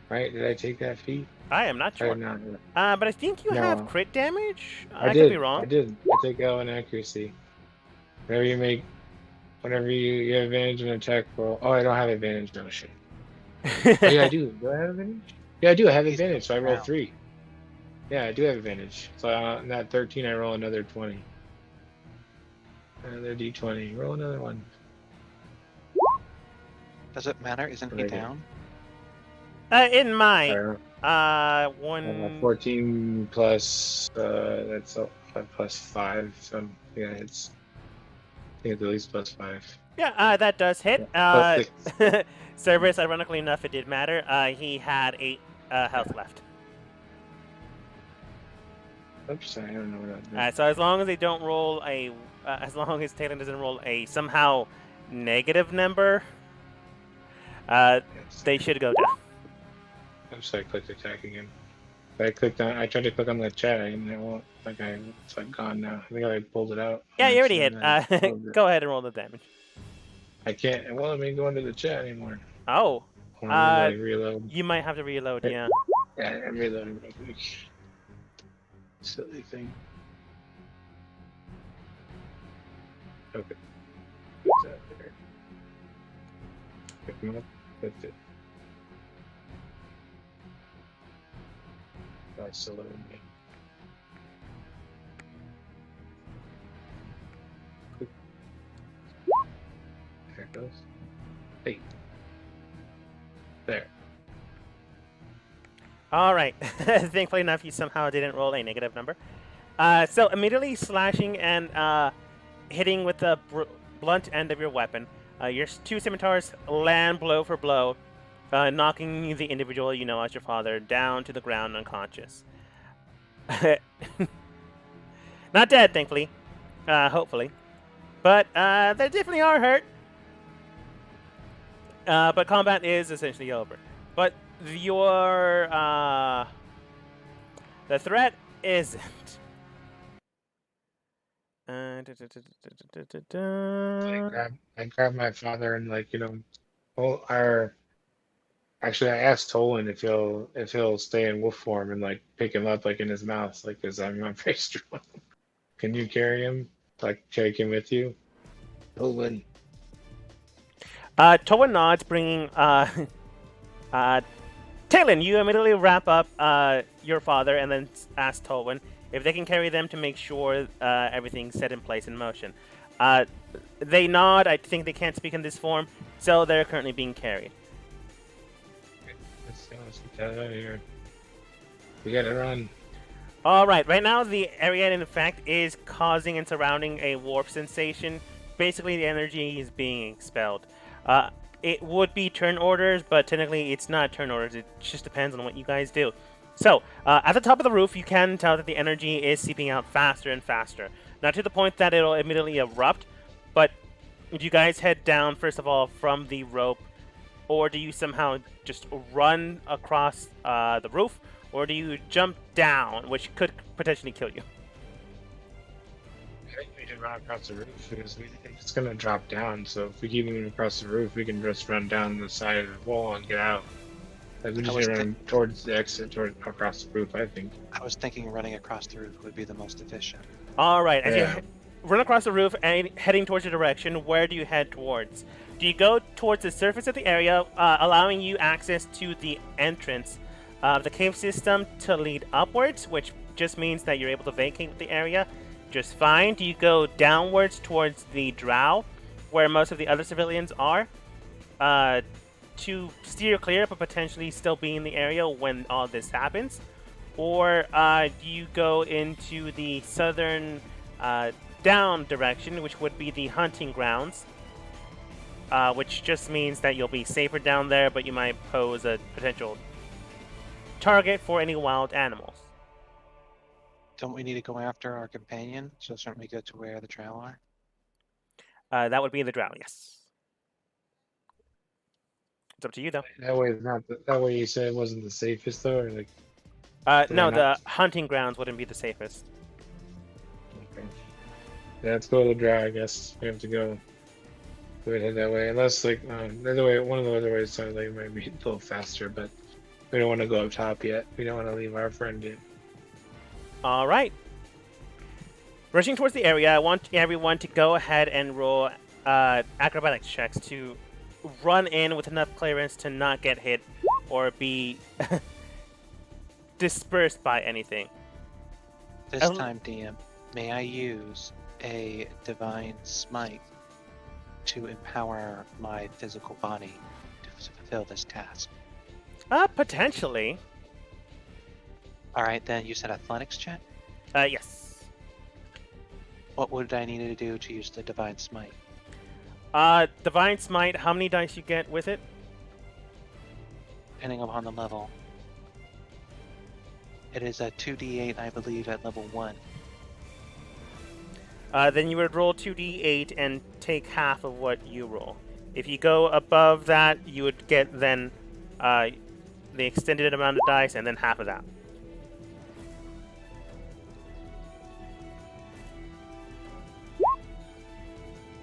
[SPEAKER 2] Right? Did I take that feat?
[SPEAKER 1] I am not
[SPEAKER 2] I
[SPEAKER 1] sure.
[SPEAKER 2] did not.
[SPEAKER 1] But I think you have
[SPEAKER 2] No,
[SPEAKER 1] crit damage.
[SPEAKER 2] I
[SPEAKER 1] I could be
[SPEAKER 2] did.
[SPEAKER 1] wrong.
[SPEAKER 2] I did. I take L in accuracy. Whenever you make, whenever you have advantage in an attack roll. Oh, I don't have advantage. No shit. Oh yeah, I do. Do I have advantage? Yeah, I do. I have
[SPEAKER 3] He's
[SPEAKER 2] advantage. So I roll
[SPEAKER 3] around.
[SPEAKER 2] 3. Yeah, I do have advantage. So on that 13, I roll another 20. Another D20. Roll another one.
[SPEAKER 3] Does it matter? Isn't he
[SPEAKER 2] What do I get?
[SPEAKER 3] down?
[SPEAKER 1] It
[SPEAKER 2] I
[SPEAKER 1] might.
[SPEAKER 2] don't know.
[SPEAKER 1] 1.
[SPEAKER 2] 14 plus, that's plus 5. So yeah, it's, I think it's at least plus 5.
[SPEAKER 1] Yeah, that does hit.
[SPEAKER 2] Yeah, plus 6.
[SPEAKER 1] Cerberus, ironically enough, it did matter. He had 8 health left.
[SPEAKER 2] Oops, I don't know what that
[SPEAKER 1] So as long as they don't roll a, as long as Talon doesn't roll a somehow negative number,
[SPEAKER 2] is.
[SPEAKER 1] they should go down.
[SPEAKER 2] Oops, I clicked attack again. I clicked on. I tried to click on the chat, and it won't. Like it's like gone now. I think I pulled it out.
[SPEAKER 1] Yeah, you already hit.
[SPEAKER 2] Accident,
[SPEAKER 1] Go ahead and roll the damage.
[SPEAKER 2] I can't. It won't let me go into the chat anymore.
[SPEAKER 1] Oh,
[SPEAKER 2] Hold on, let me, like, reload.
[SPEAKER 1] you might have to reload. Yeah.
[SPEAKER 2] Yeah, I'm reloading real quick. Silly thing. Okay. What's that there? Pick him up. That's it. That's still loading me. There it goes. Hey. There.
[SPEAKER 1] All right. Thankfully enough, you somehow didn't roll a negative number. So immediately slashing and hitting with the blunt end of your weapon, your 2 scimitars land blow for blow, knocking the individual you know as your father down to the ground unconscious. Not dead, thankfully. Hopefully. But they definitely are hurt. But combat is essentially over. But your the threat isn't.
[SPEAKER 2] I grabbed my father and actually I asked Tolan if he'll stay in wolf form and like pick him up like in his mouth, like because I'm very strong. Can you carry him? Like take him with you? Tolan.
[SPEAKER 1] Toa nods, bringing Talon, you immediately wrap up your father and then ask Tolwyn if they can carry them to make sure everything's set in place in motion. They nod. I think they can't speak in this form, so they're currently being carried.
[SPEAKER 2] Let's get out of here. We gotta run.
[SPEAKER 1] All right. Right now, the area in fact is causing and surrounding a warp sensation. Basically, the energy is being expelled. It would be turn orders, but technically it's not turn orders. It just depends on what you guys do. So, at the top of the roof, you can tell that the energy is seeping out faster and faster. Not to the point that it'll immediately erupt, but do you guys head down, first of all, from the rope, or do you somehow just run across the roof, or do you jump down, which could potentially kill you?
[SPEAKER 2] I think we should run across the roof because it's gonna drop down. So if we keep moving across the roof, we can just run down the side of the wall and get out. Like we just need to run towards the exit, across the roof. I think.
[SPEAKER 3] I was thinking running across the roof would be the most efficient.
[SPEAKER 1] All right. As
[SPEAKER 2] Yeah.
[SPEAKER 1] you run across the roof and heading towards your direction, where do you head towards? Do you go towards the surface of the area, allowing you access to the entrance of the cave system to lead upwards, which just means that you're able to vacate the area just fine? Do you go downwards towards the drow, where most of the other civilians are, to steer clear but potentially still be in the area when all this happens? Or do you go into the southern down direction, which would be the hunting grounds, which just means that you'll be safer down there, but you might pose a potential target for any wild animals?
[SPEAKER 3] Don't we need to go after our companion? So certainly go to where the trail are.
[SPEAKER 1] That would be the drow, yes. It's up to you, though.
[SPEAKER 2] That way, it's not. That way, you said it wasn't the safest, though. Or like.
[SPEAKER 1] No, the hunting grounds wouldn't be the safest.
[SPEAKER 2] Okay. Yeah, let's go to the drow. I guess we have to go. We would head that way, unless like the other way. One of the other ways sounds like it might be a little faster, but We don't want to go up top yet. We don't want to leave our friend yet.
[SPEAKER 1] All right. Rushing towards the area, I want everyone to go ahead and roll acrobatics checks to run in with enough clearance to not get hit or be dispersed by anything.
[SPEAKER 3] This time, DM, may I use a divine smite to empower my physical body to fulfill this task?
[SPEAKER 1] Potentially.
[SPEAKER 3] All right, then you said athletics check.
[SPEAKER 1] Yes.
[SPEAKER 3] What would I need to do to use the divine smite?
[SPEAKER 1] Divine Smite, how many dice you get with it?
[SPEAKER 3] Depending upon the level. It is a 2d8, I believe, at level 1.
[SPEAKER 1] Then you would roll 2d8 and take half of what you roll. If you go above that, you would get then the extended amount of dice and then half of that.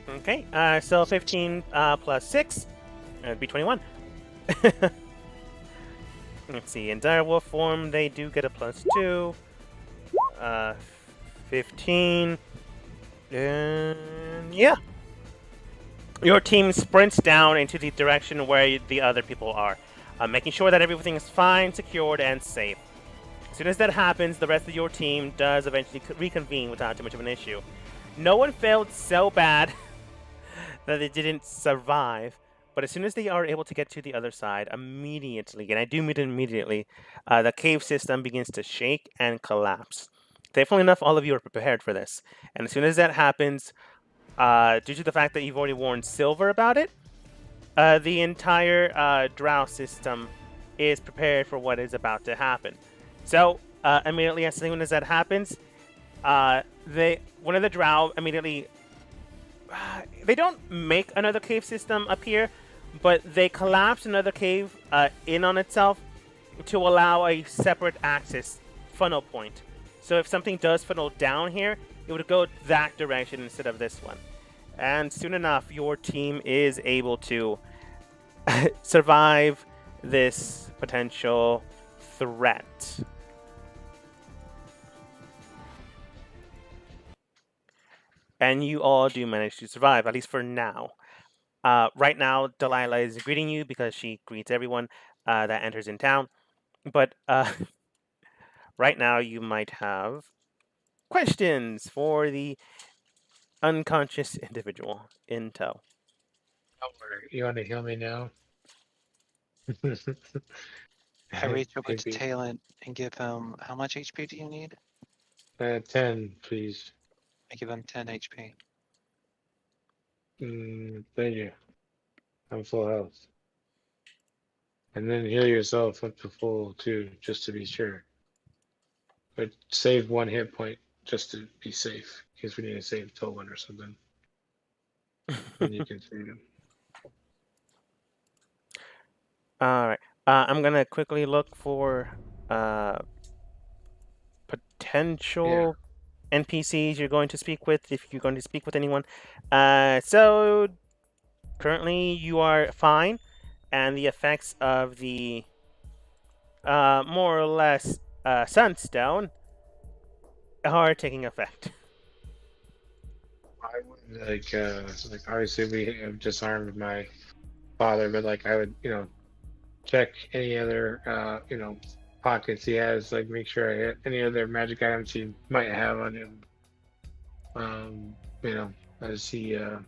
[SPEAKER 1] Okay, so 15 plus 6 would be 21. Let's see, in direwolf form, they do get a +2. 15. And yeah. Your team sprints down into the direction where the other people are, making sure that everything is fine, secured, and safe. As soon as that happens, the rest of your team does eventually reconvene without too much of an issue. No one failed so bad that they didn't survive, but as soon as they are able to get to the other side, immediately, and I do mean immediately, the cave system begins to shake and collapse. Thankfully enough, all of you are prepared for this. And as soon as that happens, due to the fact that you've already worn silver about it, the entire drow system is prepared for what is about to happen. So, immediately as soon as that happens, one of the drow immediately... they don't make another cave system appear, but they collapse another cave in on itself to allow a separate access funnel point. So if something does funnel down here, it would go that direction instead of this one. And soon enough, your team is able to survive this potential threat. And you all do manage to survive, at least for now. Right now, Delilah is greeting you because she greets everyone that enters in town. But right now, you might have questions for the unconscious individual in tow.
[SPEAKER 2] Don't worry. You want to heal me now?
[SPEAKER 3] I reach over to
[SPEAKER 2] Maybe.
[SPEAKER 3] Talon and give him, how much HP do you need?
[SPEAKER 2] 10, please.
[SPEAKER 3] I give him 10 HP.
[SPEAKER 2] Thank you. I'm full health. And then heal yourself up to full too, just to be sure. But save 1 hit point just to be safe, in case we need to save Tolan or something. And you can save him.
[SPEAKER 1] All right. I'm going to quickly look for potential NPCs you're going to speak with, if you're going to speak with anyone. So, currently you are fine, and the effects of the more or less sunstone are taking effect.
[SPEAKER 2] I would like obviously we have disarmed my father, but like I would, check any other pockets he has, like make sure I hit any other magic items he might have on him. As he I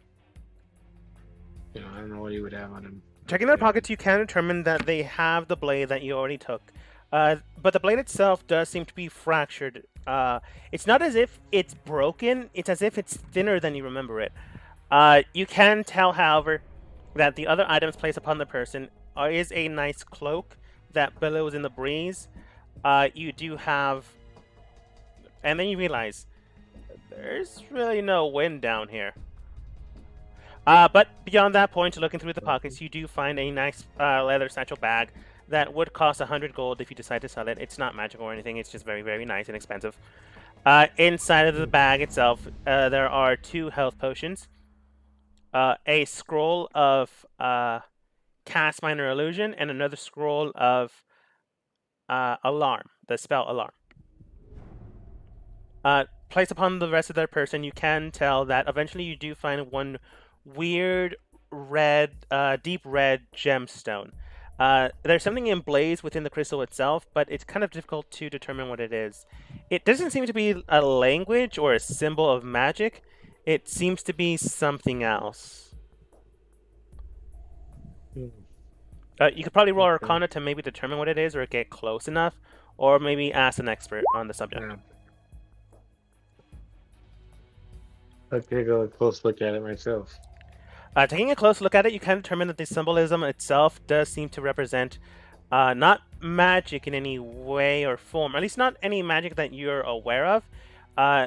[SPEAKER 2] don't know what he would have on him.
[SPEAKER 1] Checking their pockets, you can determine that they have the blade that you already took. But the blade itself does seem to be fractured. It's not as if it's broken, it's as if it's thinner than you remember it. You can tell, however, that the other items placed upon the person is a nice cloak that billows in the breeze. You do have... And then you realize, there's really no wind down here. But beyond that point, looking through the pockets, you do find a nice leather satchel bag that would cost 100 gold if you decide to sell it. It's not magical or anything, it's just very, very nice and expensive. Inside of the bag itself, there are 2 health potions, a scroll of Cast Minor Illusion, and another scroll of alarm, the spell alarm. Placed upon the rest of their person, you can tell that eventually you do find one weird red, deep red gemstone. There's something emblazed within the crystal itself, but it's kind of difficult to determine what it is. It doesn't seem to be a language or a symbol of magic. It seems to be something else. You could probably roll Arcana to maybe determine what it is or get close enough, or maybe ask an expert on the subject.
[SPEAKER 2] Yeah. I'll take a close look at it myself.
[SPEAKER 1] Taking a close look at it, you can determine that the symbolism itself does seem to represent not magic in any way or form, at least not any magic that you're aware of.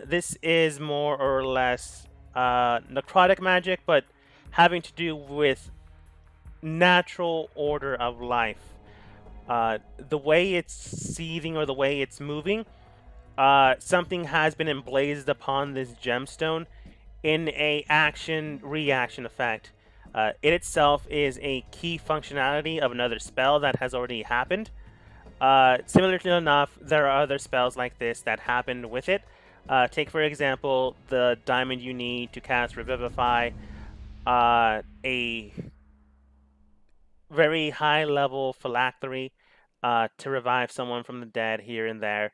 [SPEAKER 1] This is more or less necrotic magic, but having to do with natural order of life. The way it's seething or the way it's moving, something has been emblazed upon this gemstone in a action-reaction effect. It itself is a key functionality of another spell that has already happened. Similarly enough, there are other spells like this that happened with it. Take, for example, the diamond you need to cast Revivify, a very high-level phylactery to revive someone from the dead here and there.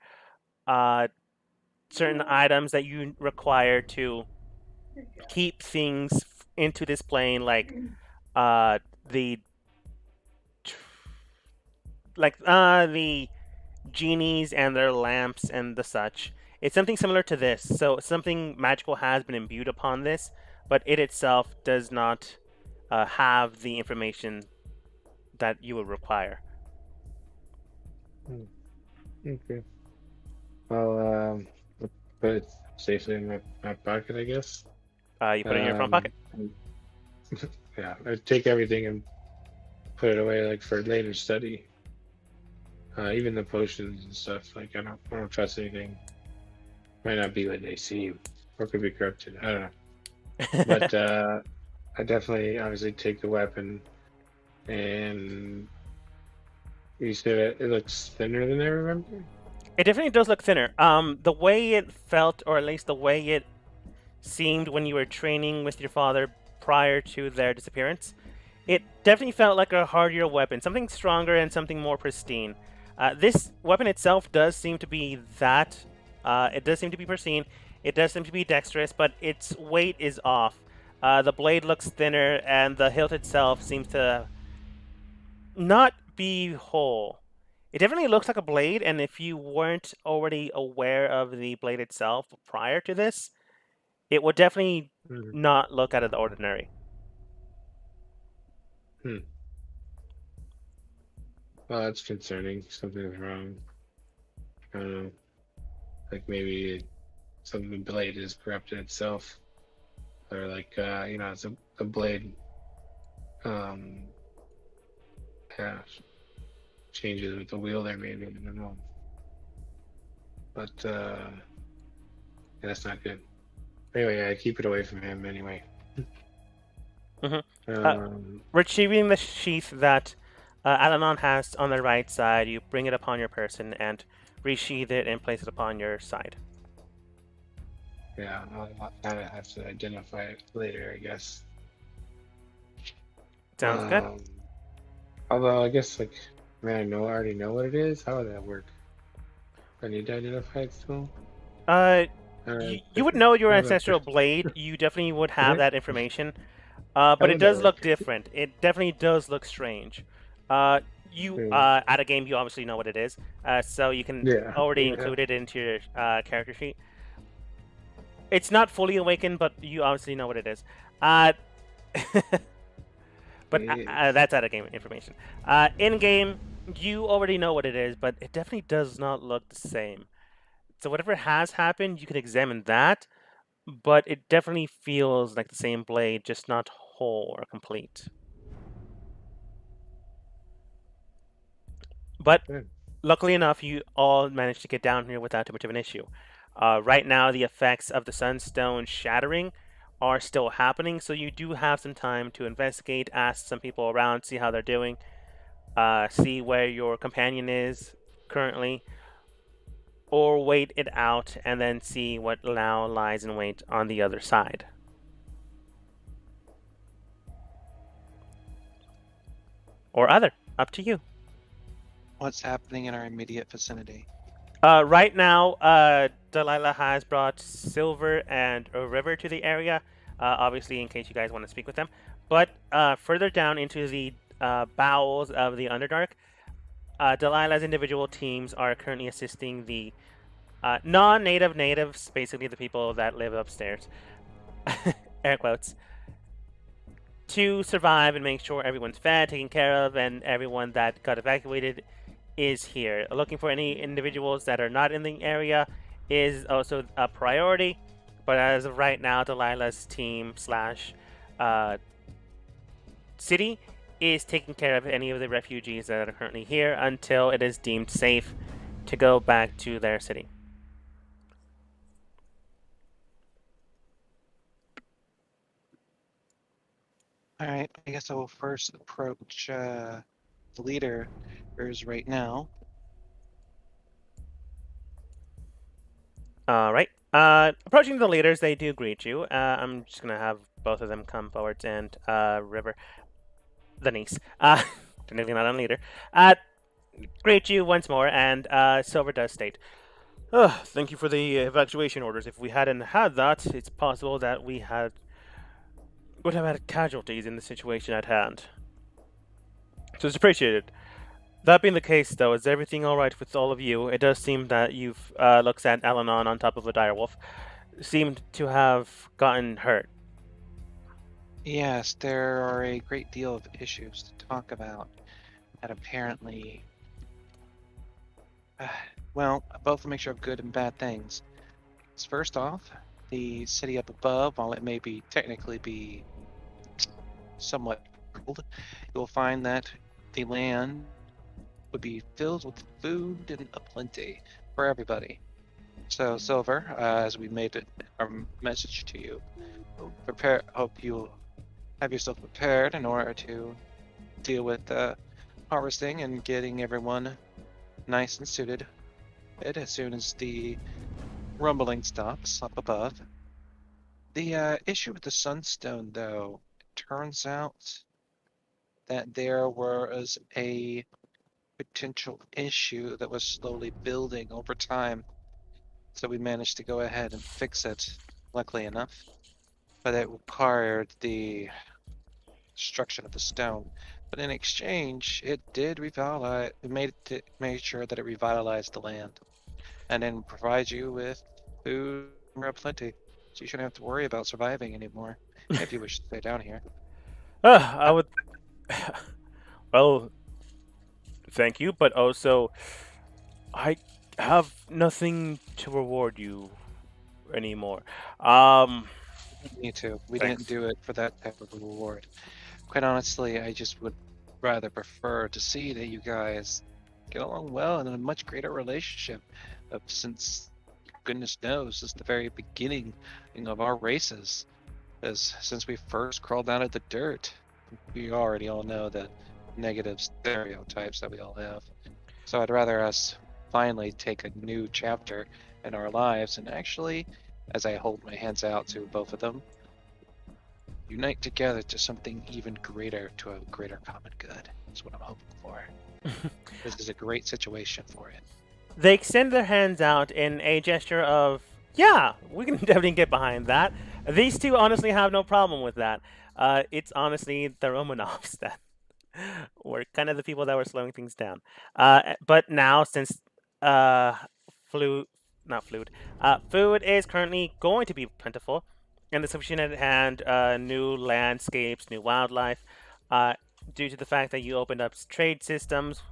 [SPEAKER 1] Certain items that you require to keep things into this plane, like the genies and their lamps and the such. It's something similar to this. So something magical has been imbued upon this, but it itself does not have the information that you would require.
[SPEAKER 2] Okay. I'll put it safely in my pocket, I guess.
[SPEAKER 1] You put it in your front pocket?
[SPEAKER 2] Yeah, I take everything and put it away, like, for later study. Even the potions and stuff. Like, I don't trust anything. Might not be what they seem, or could be corrupted. I don't know. But I definitely, obviously, take the weapon. And you said it looks thinner than I remember?
[SPEAKER 1] It definitely does look thinner. The way it felt, or at least the way it seemed when you were training with your father prior to their disappearance, it definitely felt like a hardier weapon, something stronger and something more pristine. This weapon itself does seem to be that. It does seem to be pristine. It does seem to be dexterous, but its weight is off. The blade looks thinner, and the hilt itself seems to not be whole. It definitely looks like a blade, and if you weren't already aware of the blade itself prior to this, it would definitely not look out of the ordinary.
[SPEAKER 2] Well, that's concerning. Something's wrong. I don't know. Like, maybe some the blade is corrupted itself, or like it's a blade. Yeah, changes with the wielder, maybe. I don't know. But yeah, that's not good. Anyway, I keep it away from him anyway.
[SPEAKER 1] Retrieving the sheath that Alanon has on the right side, you bring it upon your person and resheath it and place it upon your side.
[SPEAKER 2] Yeah, I'll kind of have to identify it later, I guess.
[SPEAKER 1] Sounds good.
[SPEAKER 2] Although I guess, like, I already know what it is. How would that work? I need to identify it still.
[SPEAKER 1] You would know your ancestral blade. You definitely would have that information. But it does look different. It definitely does look strange. At a game, you obviously know what it is, so you can already include it into your character sheet. It's not fully awakened, but you obviously know what it is. But that's out of game information. In game, you already know what it is, but it definitely does not look the same. So whatever has happened, you can examine that, but it definitely feels like the same blade, just not whole or complete. But luckily enough, you all managed to get down here without too much of an issue. Right now, the effects of the sunstone shattering are still happening, so you do have some time to investigate, ask some people around, see how they're doing, see where your companion is, currently, or wait it out and then see what now lies in wait on the other side. Or other, up to you.
[SPEAKER 3] What's happening in our immediate vicinity?
[SPEAKER 1] Right now, Delilah has brought Silver and River to the area, obviously in case you guys want to speak with them. But further down into the bowels of the Underdark, Delilah's individual teams are currently assisting the non-native natives, basically the people that live upstairs, air quotes, to survive and make sure everyone's fed, taken care of, and everyone that got evacuated is here. Looking for any individuals that are not in the area is also a priority, but as of right now, Delilah's team slash city is taking care of any of the refugees that are currently here until it is deemed safe to go back to their city.
[SPEAKER 3] All right, I guess I will first approach the leaders right now.
[SPEAKER 1] All right. Approaching the leaders, they do greet you. I'm just gonna have both of them come forwards, and River, the niece, technically not on leader, greet you once more, and Silver does state, thank you for the evacuation orders. If we hadn't had that, it's possible that we would have had casualties in the situation at hand. So it's appreciated. That being the case, though, is everything all right with all of you? It does seem that you've looks at Alanon on top of a direwolf, seemed to have gotten hurt.
[SPEAKER 3] Yes, there are a great deal of issues to talk about, and apparently, well, both a mixture of good and bad things. First off, the city up above, while it may be technically be somewhat cold, you'll find that the land would be filled with food and aplenty for everybody. So, Silver, as we made it our message to you, hope you have yourself prepared in order to deal with harvesting and getting everyone nice and suited as soon as the rumbling stops up above. The issue with the Sunstone, though, it turns out that there was a potential issue that was slowly building over time. So we managed to go ahead and fix it, luckily enough. But it required the destruction of the stone. But in exchange, it did revitalize. It made sure that it revitalized the land, and then provide you with food and plenty, so you shouldn't have to worry about surviving anymore if you wish to stay down here.
[SPEAKER 1] I would. Well, thank you, but also, I have nothing to reward you anymore.
[SPEAKER 3] Me too. We
[SPEAKER 1] Thanks.
[SPEAKER 3] didn't do it for that type of reward. Quite honestly, I just would rather prefer to see that you guys get along well and in a much greater relationship. Since goodness knows, it's the very beginning of our races. Since we first crawled out of the dirt, we already all know the negative stereotypes that we all have. So I'd rather us finally take a new chapter in our lives and actually, as I hold my hands out to both of them, unite together to something even greater, to a greater common good. That's what I'm hoping for. This is a great situation for it.
[SPEAKER 1] They extend their hands out in a gesture of, yeah, we can definitely get behind that. These two honestly have no problem with that. It's honestly the Romanovs that were kind of the people that were slowing things down. But now, since food is currently going to be plentiful, and the sufficient at hand, new landscapes, new wildlife, due to the fact that you opened up trade systems,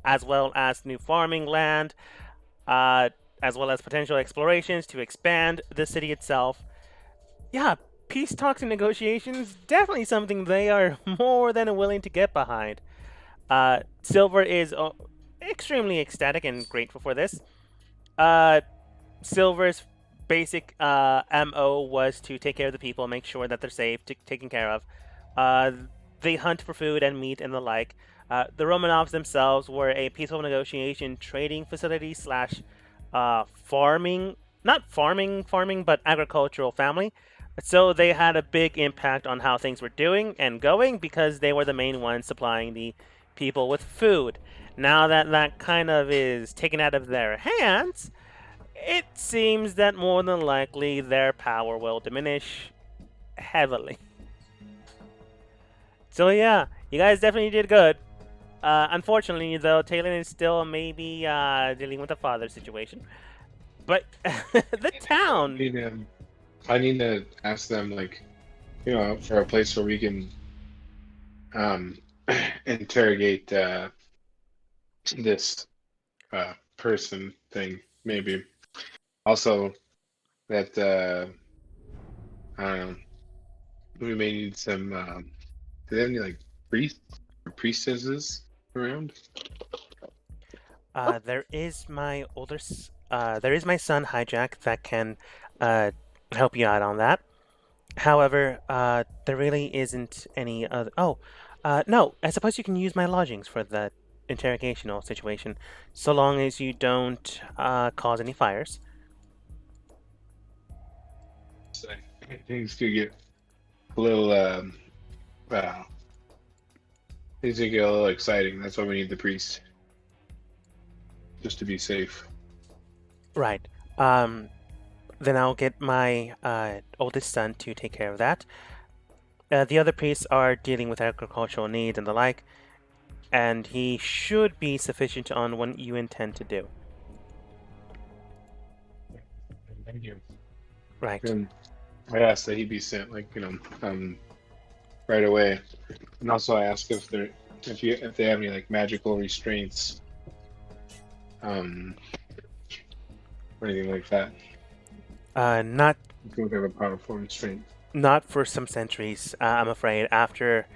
[SPEAKER 1] as well as new farming land, as well as potential explorations to expand the city itself. Yeah, peace talks and negotiations, definitely something they are more than willing to get behind. Silver is extremely ecstatic and grateful for this. Silver's basic MO was to take care of the people, make sure that they're safe, taken care of. they hunt for food and meat and the like. The Romanovs themselves were a peaceful negotiation trading facility slash farming, not farming, but agricultural family. So they had a big impact on how things were doing and going because they were the main ones supplying the people with food. Now that that kind of is taken out of their hands, it seems that more than likely their power will diminish heavily. So yeah, you guys definitely did good. Unfortunately, though, Talon is still maybe dealing with a father situation. But the town.
[SPEAKER 2] I need to ask them, like, for a place where we can interrogate this person thing, maybe. Also, that I don't know, we may need some. Do they have any like priests or priestesses around?
[SPEAKER 1] There is my there is my son Hijack that can help you out on that. However, there really isn't any other. Oh, no. I suppose you can use my lodgings for the interrogational situation, so long as you don't cause any fires.
[SPEAKER 2] So things could get a little. Things could get a little exciting. That's why we need the priest, just to be safe.
[SPEAKER 1] Right. Then I'll get my oldest son to take care of that. The other priests are dealing with agricultural needs and the like, and he should be sufficient on what you intend to do.
[SPEAKER 2] Thank you.
[SPEAKER 1] Right.
[SPEAKER 2] And I asked that he be sent, like, right away. And also, I asked if they have any like magical restraints, or anything like that.
[SPEAKER 1] Not
[SPEAKER 2] We don't have a powerful restraint.
[SPEAKER 1] not for some centuries, I'm afraid. After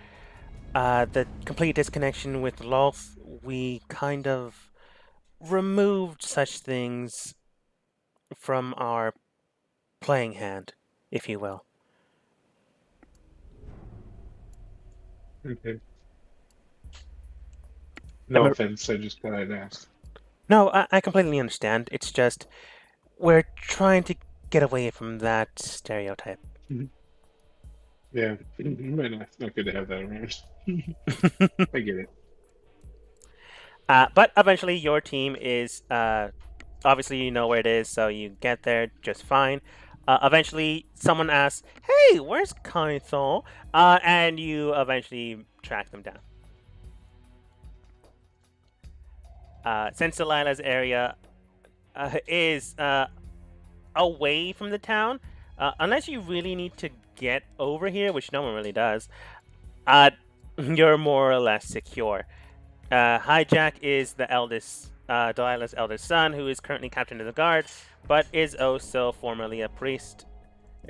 [SPEAKER 1] the complete disconnection with Lolth, we kind of removed such things from our playing hand, if you will.
[SPEAKER 2] Okay. No offense, I just thought I'd ask.
[SPEAKER 1] No, I completely understand. It's just we're trying to get away from that stereotype.
[SPEAKER 2] Yeah, it might not good to have that around. I get it.
[SPEAKER 1] But eventually, your team is obviously you know where it is, so you get there just fine. Eventually, someone asks, "Hey, where's Kaithol?" And you eventually track them down. Since Delilah's area is away from the town, unless you really need to get over here, which no one really does, you're more or less secure. Hijack is the eldest, Delilah's eldest son, who is currently captain of the guard, but is also formerly a priest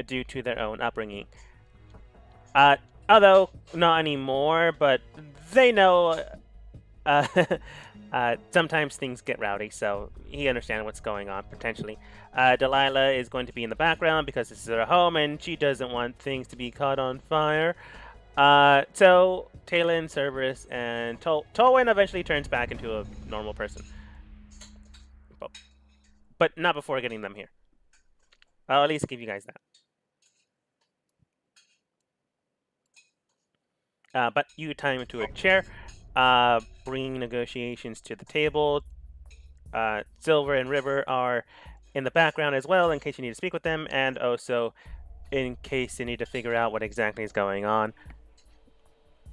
[SPEAKER 1] due to their own upbringing. Although not anymore, but they know sometimes things get rowdy, so he understands what's going on potentially. Delilah is going to be in the background because this is her home and she doesn't want things to be caught on fire. So Talon, Cerberus, and Tolwyn eventually turns back into a normal person. But not before getting them here. I'll at least give you guys that. But you tie him to a chair, bringing negotiations to the table. Silver and River are in the background as well in case you need to speak with them, and also in case you need to figure out what exactly is going on.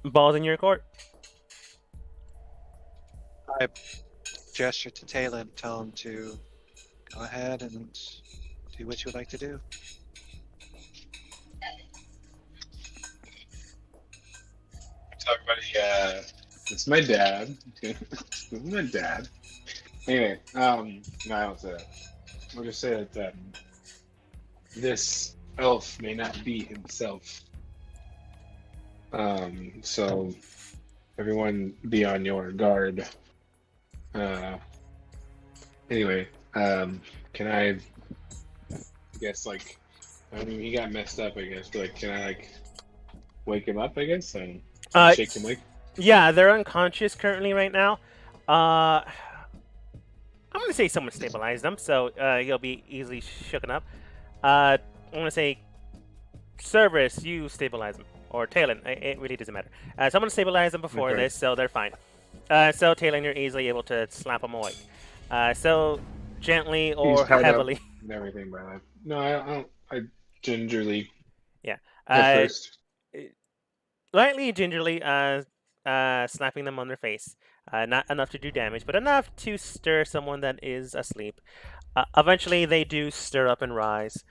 [SPEAKER 1] Ball's in your court.
[SPEAKER 3] I gesture to Talon, tell him to go ahead and do what you would like to do.
[SPEAKER 2] So everybody, it's my dad. This is my dad. Anyway, no, I don't say that. I'll just say that this elf may not be himself. So everyone be on your guard. Anyway, can I guess, like, I mean, he got messed up, I guess, but, like, can I, like, wake him up, I guess? And Shake them awake.
[SPEAKER 1] Yeah, they're unconscious currently right now. I'm gonna say someone stabilized them, so he'll be easily shooken up. I'm gonna say Cerberus, you stabilize them, or Talon. It really doesn't matter. Someone stabilized them before
[SPEAKER 2] Okay.
[SPEAKER 1] this, so they're fine. So Talon, you're easily able to slap them awake. So gently
[SPEAKER 2] He's
[SPEAKER 1] or
[SPEAKER 2] tied up
[SPEAKER 1] heavily.
[SPEAKER 2] and everything, but no, I don't. I gingerly
[SPEAKER 1] Yeah.
[SPEAKER 2] head first.
[SPEAKER 1] Lightly, gingerly, slapping them on their face. Not enough to do damage, but enough to stir someone that is asleep. Eventually, they do stir up and rise.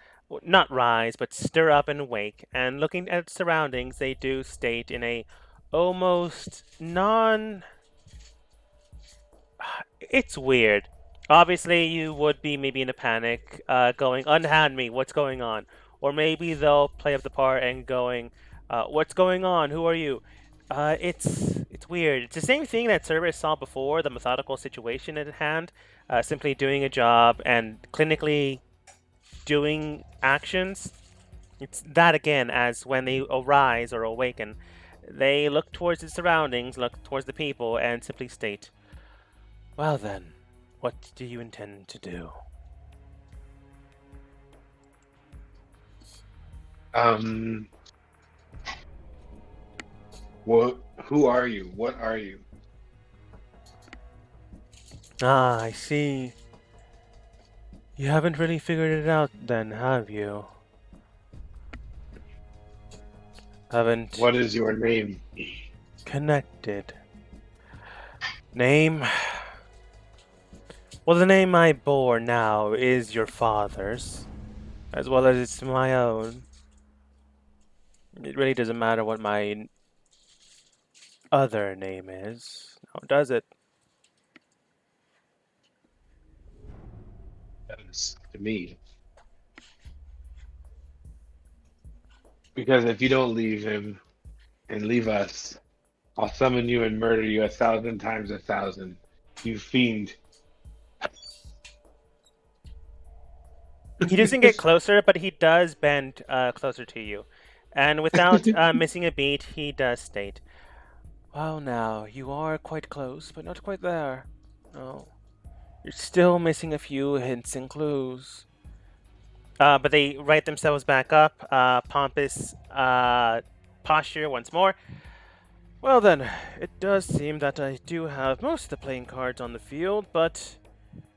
[SPEAKER 1] Not rise, but stir up and wake. And looking at surroundings, they do state in a almost non. It's weird. Obviously, you would be maybe in a panic, going, "Unhand me, what's going on?" Or maybe they'll play up the part and going, "What's going on? Who are you?" It's weird. It's the same thing that Cerberus saw before, the methodical situation at hand, simply doing a job and clinically doing actions. It's that again, as when they arise or awaken, they look towards the surroundings, look towards the people, and simply state, "Well then, what do you intend to do?"
[SPEAKER 2] What? Who are you? What are you?
[SPEAKER 1] Ah, I see. You haven't really figured it out then, have you? Haven't
[SPEAKER 2] What is your name?
[SPEAKER 1] connected. Name? Well, the name I bore now is your father's, as well as it's my own. It really doesn't matter what my other name is, now does it?
[SPEAKER 2] That's to me. Because if you don't leave him and leave us, I'll summon you and murder you 1,000 times 1,000. You fiend.
[SPEAKER 1] He doesn't get closer, but he does bend closer to you. And without missing a beat, he does state, "Well, now, you are quite close, but not quite there. No, you're still missing a few hints and clues." But they right themselves back up, pompous posture once more. "Well then, it does seem that I do have most of the playing cards on the field, but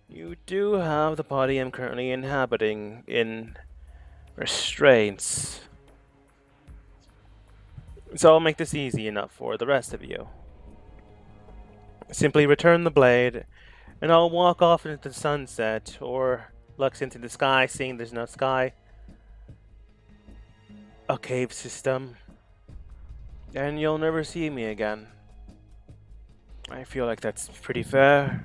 [SPEAKER 1] you do have the body I'm currently inhabiting in restraints. So I'll make this easy enough for the rest of you. Simply return the blade, and I'll walk off into the sunset, or looks into the sky, seeing there's no sky. A cave system, and you'll never see me again. I feel like that's pretty fair."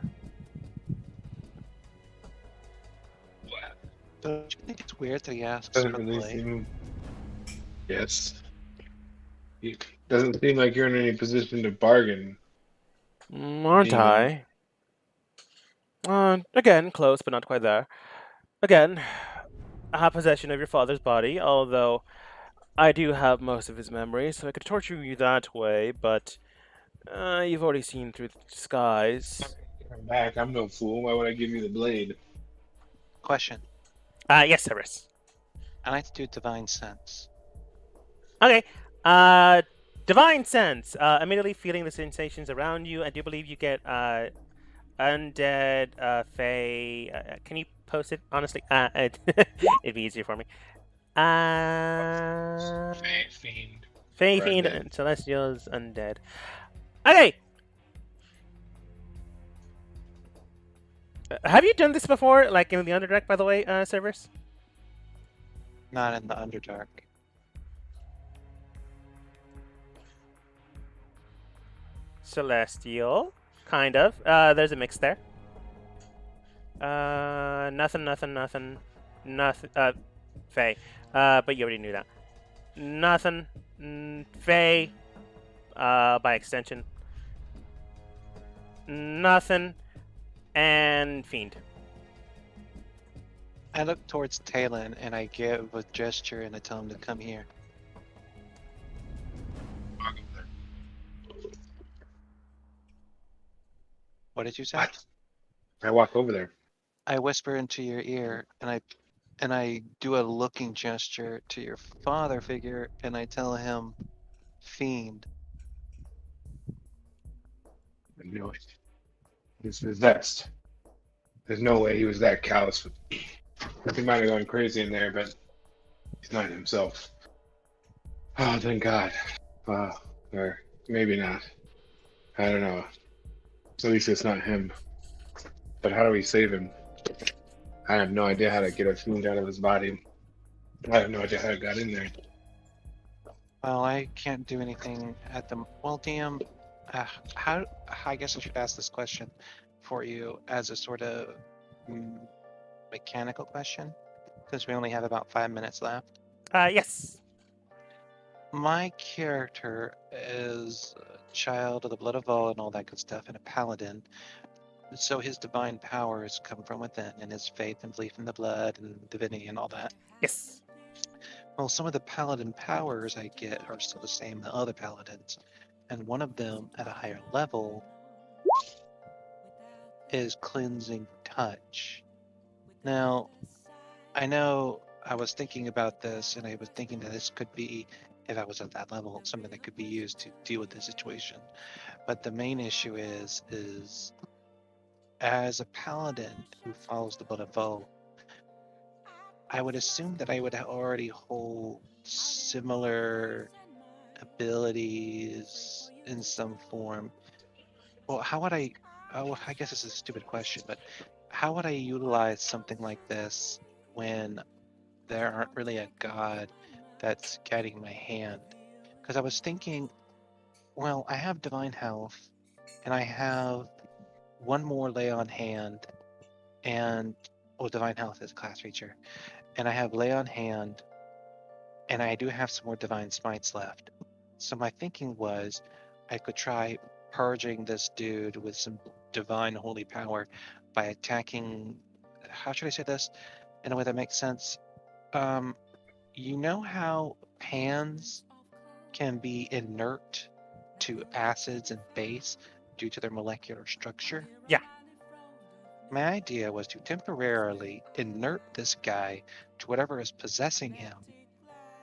[SPEAKER 3] Don't you think it's weird that he asks
[SPEAKER 2] Doesn't
[SPEAKER 3] for the
[SPEAKER 2] really
[SPEAKER 3] blade?
[SPEAKER 2] seem. Yes. It doesn't seem like you're in any position to bargain.
[SPEAKER 1] Aren't
[SPEAKER 2] Demon.
[SPEAKER 1] I? Again, close, but not quite there. Again, I have possession of your father's body, although I do have most of his memories, so I could torture you that way, but you've already seen through the disguise.
[SPEAKER 2] I'm back. I'm no fool. Why would I give you the blade?
[SPEAKER 3] Question.
[SPEAKER 1] Yes, Cyrus.
[SPEAKER 3] I like to do divine sense.
[SPEAKER 1] Okay. Divine sense. Immediately feeling the sensations around you. I do believe you get undead, fey. Can you post it? Honestly, it'd be easier for me.
[SPEAKER 2] Fiend.
[SPEAKER 1] Fey,
[SPEAKER 2] Or
[SPEAKER 1] fiend,
[SPEAKER 2] undead.
[SPEAKER 1] and celestials, undead. Okay. Have you done this before, like in the Underdark, by the way, Cerberus?
[SPEAKER 3] Not in the Underdark.
[SPEAKER 1] Celestial, kind of. There's a mix there. Nothing. Fey. But you already knew that. Nothing. Fey. By extension. Nothing. And fiend.
[SPEAKER 3] I look towards Talon and I give a gesture and I tell him to come here. What did you say?
[SPEAKER 2] What? I walk over there.
[SPEAKER 3] I whisper into your ear, and I do a looking gesture to your father figure, and I tell him, "Fiend."
[SPEAKER 2] I knew it. He's possessed. There's no way he was that callous. He might have gone crazy in there, but he's not himself. Oh, thank God. Or maybe not. I don't know. At least it's not him. But how do we save him? I have no idea how to get a fiend out of his body. I have no idea how it got in there.
[SPEAKER 3] Well, I can't do anything at the. Well, DM, how? I guess I should ask this question for you as a sort of mechanical question, since we only have about 5 minutes left.
[SPEAKER 1] Yes.
[SPEAKER 3] My character is a child of the blood of Vol and all that good stuff, and a paladin. So his divine powers come from within, and his faith and belief in the blood and divinity and all that.
[SPEAKER 1] Yes.
[SPEAKER 3] Well, some of the paladin powers I get are still the same as other paladins, and one of them at a higher level is cleansing touch. Now, I know I was thinking about this, and I was thinking that this could be, if I was at that level, something that could be used to deal with the situation. But the main issue is as a paladin who follows the blood of Vo, I would assume that I would already hold similar abilities in some form. Well, how would I? Oh, I guess this is a stupid question, but how would I utilize something like this when there aren't really a god that's guiding my hand? Because I was thinking, well, I have divine health, and I have one more lay on hand, and divine health is a class feature, and I have lay on hand, and I do have some more divine smites left. So my thinking was I could try purging this dude with some divine holy power by attacking. How should I say this in a way that makes sense? You know how pans can be inert to acids and base due to their molecular structure?
[SPEAKER 1] Yeah.
[SPEAKER 3] My idea was to temporarily inert this guy to whatever is possessing him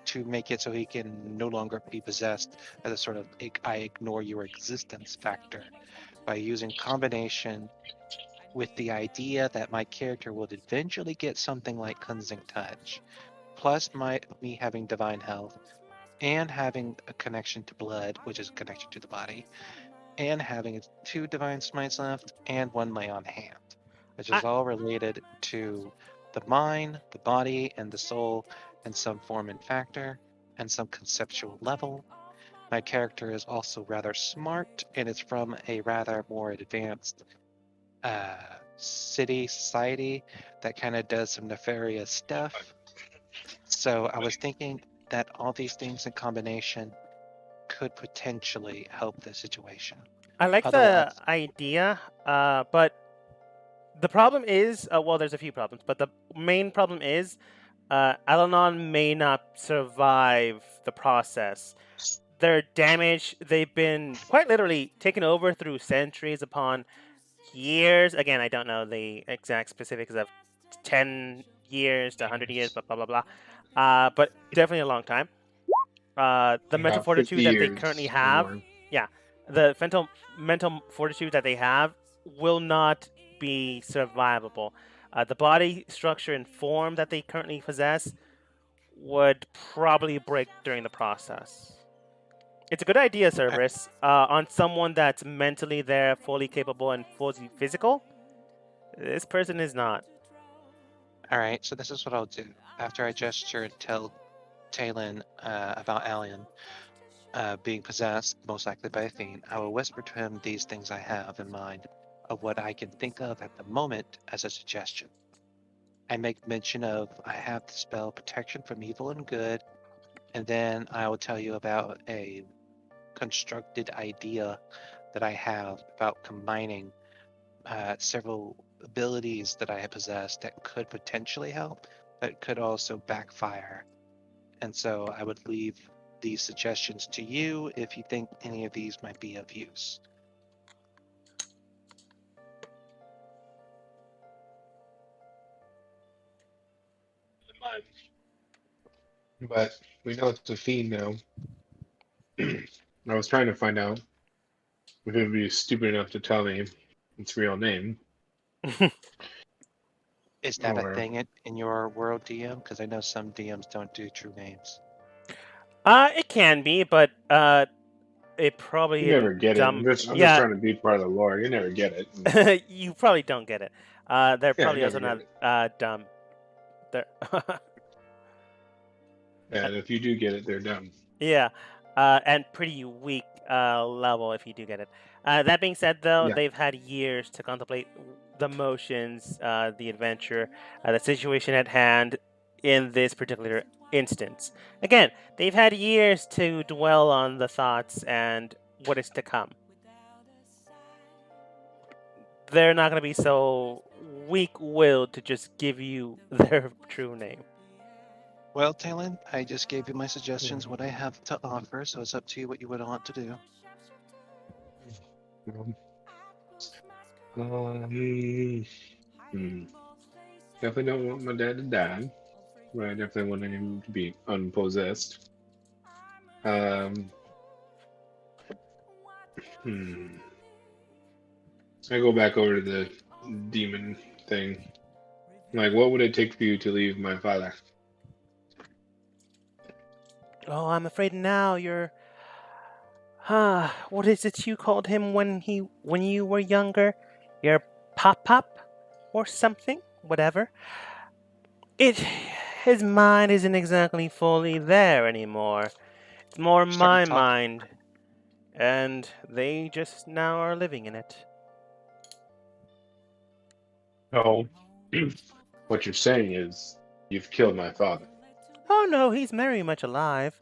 [SPEAKER 3] to make it so he can no longer be possessed as a sort of I ignore your existence factor by using combination with the idea that my character will eventually get something like cleansing touch, plus me having divine health and having a connection to blood, which is a connection to the body, and having 2 divine smites left and 1 lay on hand, which is all related to the mind, the body, and the soul in some form and factor and some conceptual level. My character is also rather smart, and it's from a rather more advanced society that kind of does some nefarious stuff. So I was thinking that all these things in combination could potentially help the situation.
[SPEAKER 1] I like the
[SPEAKER 3] Otherwise,
[SPEAKER 1] idea, but the problem is, well, there's a few problems, but the main problem is, Alanon may not survive the process. They're damaged. They've been quite literally taken over through centuries upon years. Again, I don't know the exact specifics of 10 years to 100 years, blah, blah, blah, blah. But definitely a long time. The mental
[SPEAKER 2] About 50
[SPEAKER 1] fortitude that they currently
[SPEAKER 2] years or
[SPEAKER 1] have,
[SPEAKER 2] more.
[SPEAKER 1] yeah, the mental fortitude that they have will not be survivable. The body structure and form that they currently possess would probably break during the process. It's a good idea, Cerberus, on someone that's mentally there, fully capable, and fully physical. This person is not.
[SPEAKER 3] all right, so this is what I'll do. After I gesture and tell Talon about Alien being possessed, most likely by a fiend, I will whisper to him these things I have in mind of what I can think of at the moment as a suggestion. I make mention of I have the spell protection from evil and good, and then I will tell you about a constructed idea that I have about combining several abilities that I have possessed that could potentially help, but could also backfire. And so I would leave these suggestions to you if you think any of these might be of use.
[SPEAKER 2] But we know it's a fiend now. I was trying to find out if it would be stupid enough to tell me its real name.
[SPEAKER 3] Is that a
[SPEAKER 2] Or
[SPEAKER 3] thing in your world, DM? Because I know some DMs don't do true names.
[SPEAKER 1] It can be, but it probably
[SPEAKER 2] you never get it.
[SPEAKER 1] dumb.
[SPEAKER 2] I'm just
[SPEAKER 1] Yeah,
[SPEAKER 2] trying to be part of the lore. You never get it.
[SPEAKER 1] you probably don't get it. They're
[SPEAKER 2] Yeah, you
[SPEAKER 1] probably
[SPEAKER 2] never
[SPEAKER 1] also
[SPEAKER 2] get
[SPEAKER 1] not
[SPEAKER 2] it.
[SPEAKER 1] dumb. They're
[SPEAKER 2] And if you do get it, they're dumb.
[SPEAKER 1] yeah, and pretty weak level if you do get it. That being said, though,
[SPEAKER 2] Yeah.
[SPEAKER 1] they've had years to contemplate the motions, the adventure, the situation at hand in this particular instance. Again, they've had years to dwell on the thoughts and what is to come. They're not going to be so weak-willed to just give you their true name.
[SPEAKER 3] Well, Talon, I just gave you my suggestions, what I have to offer, so it's up to you what you would want to do.
[SPEAKER 2] Definitely don't want my dad to die. But I definitely want him to be unpossessed. I go back over to the demon thing. Like, what would it take for you to leave my father?
[SPEAKER 1] Oh, I'm afraid now you're. What is it you called him when you were younger? Your pop or something? Whatever. His mind isn't exactly fully there anymore. It's more
[SPEAKER 3] You're starting
[SPEAKER 1] my
[SPEAKER 3] to talk.
[SPEAKER 1] mind, and they just now are living in it.
[SPEAKER 2] No. What you're saying is you've killed my father.
[SPEAKER 1] Oh no, he's very much alive.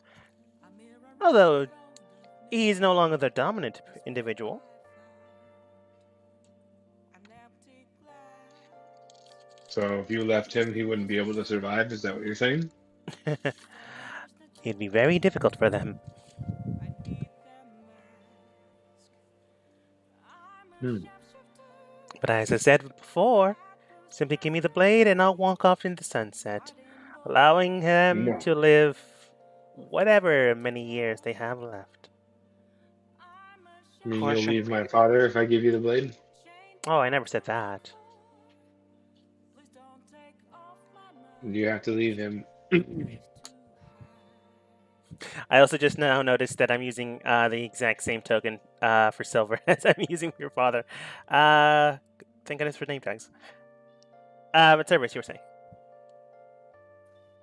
[SPEAKER 1] Although he's no longer the dominant individual.
[SPEAKER 2] So if you left him, he wouldn't be able to survive. Is that what you're saying?
[SPEAKER 1] It'd be very difficult for them. But as I said before, simply give me the blade and I'll walk off in the sunset, allowing him
[SPEAKER 2] No.
[SPEAKER 1] to live whatever many years they have left.
[SPEAKER 2] You mean you'll
[SPEAKER 3] Question
[SPEAKER 2] leave
[SPEAKER 3] for
[SPEAKER 2] my
[SPEAKER 3] you.
[SPEAKER 2] father if I give you the blade?
[SPEAKER 1] Oh, I never said that.
[SPEAKER 2] You have to leave him.
[SPEAKER 1] I also just now noticed that I'm using the exact same token for silver as I'm using for your father. Thank goodness for name tags. But Cerberus, you were saying?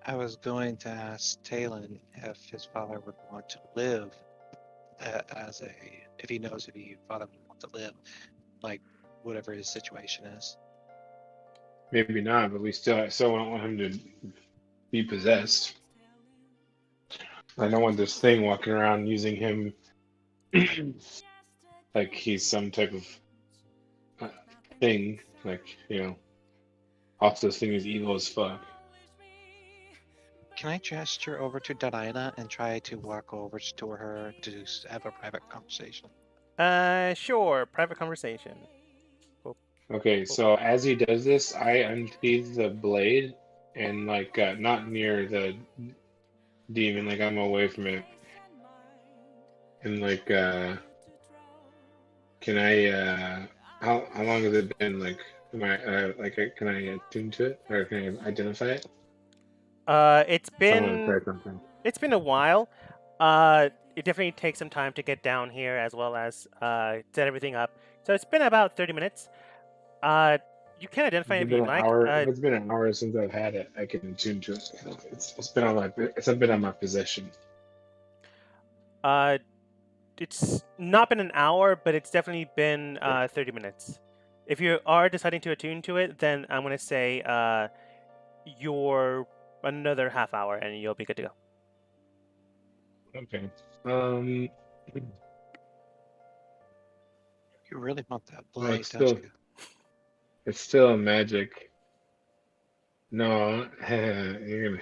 [SPEAKER 3] I was going to ask Talon if his father would want to live if he knows if his father would want to live, like whatever his situation is.
[SPEAKER 2] Maybe not, but we still don't want him to be possessed. I don't want this thing walking around using him like he's some type of thing. Like, also this thing is evil as fuck.
[SPEAKER 3] Can I gesture over to Diana and try to walk over to her to have a private conversation?
[SPEAKER 1] Sure. Private conversation.
[SPEAKER 2] Okay, so as he does this, I unsheath the blade and not near the demon, like I'm away from it. And can I how long has it been? Like, am I can I attune to it or can I identify it?
[SPEAKER 1] It's
[SPEAKER 2] Someone
[SPEAKER 1] been
[SPEAKER 2] say something.
[SPEAKER 1] it's been a while. It definitely takes some time to get down here as well as set everything up. So it's been about 30 minutes. You can identify
[SPEAKER 2] If
[SPEAKER 1] it
[SPEAKER 2] it's
[SPEAKER 1] if
[SPEAKER 2] been
[SPEAKER 1] you'd
[SPEAKER 2] an
[SPEAKER 1] like.
[SPEAKER 2] hour, if it's been an hour since I've had it, I can attune to it. It's been on my possession.
[SPEAKER 1] It's not been an hour, but it's definitely been 30 minutes. If you are deciding to attune to it, then I'm gonna say you're another half hour and you'll be good to go.
[SPEAKER 2] Okay.
[SPEAKER 3] You really want that
[SPEAKER 2] Well,
[SPEAKER 3] blade, don't you?
[SPEAKER 2] it's still a magic. No, you're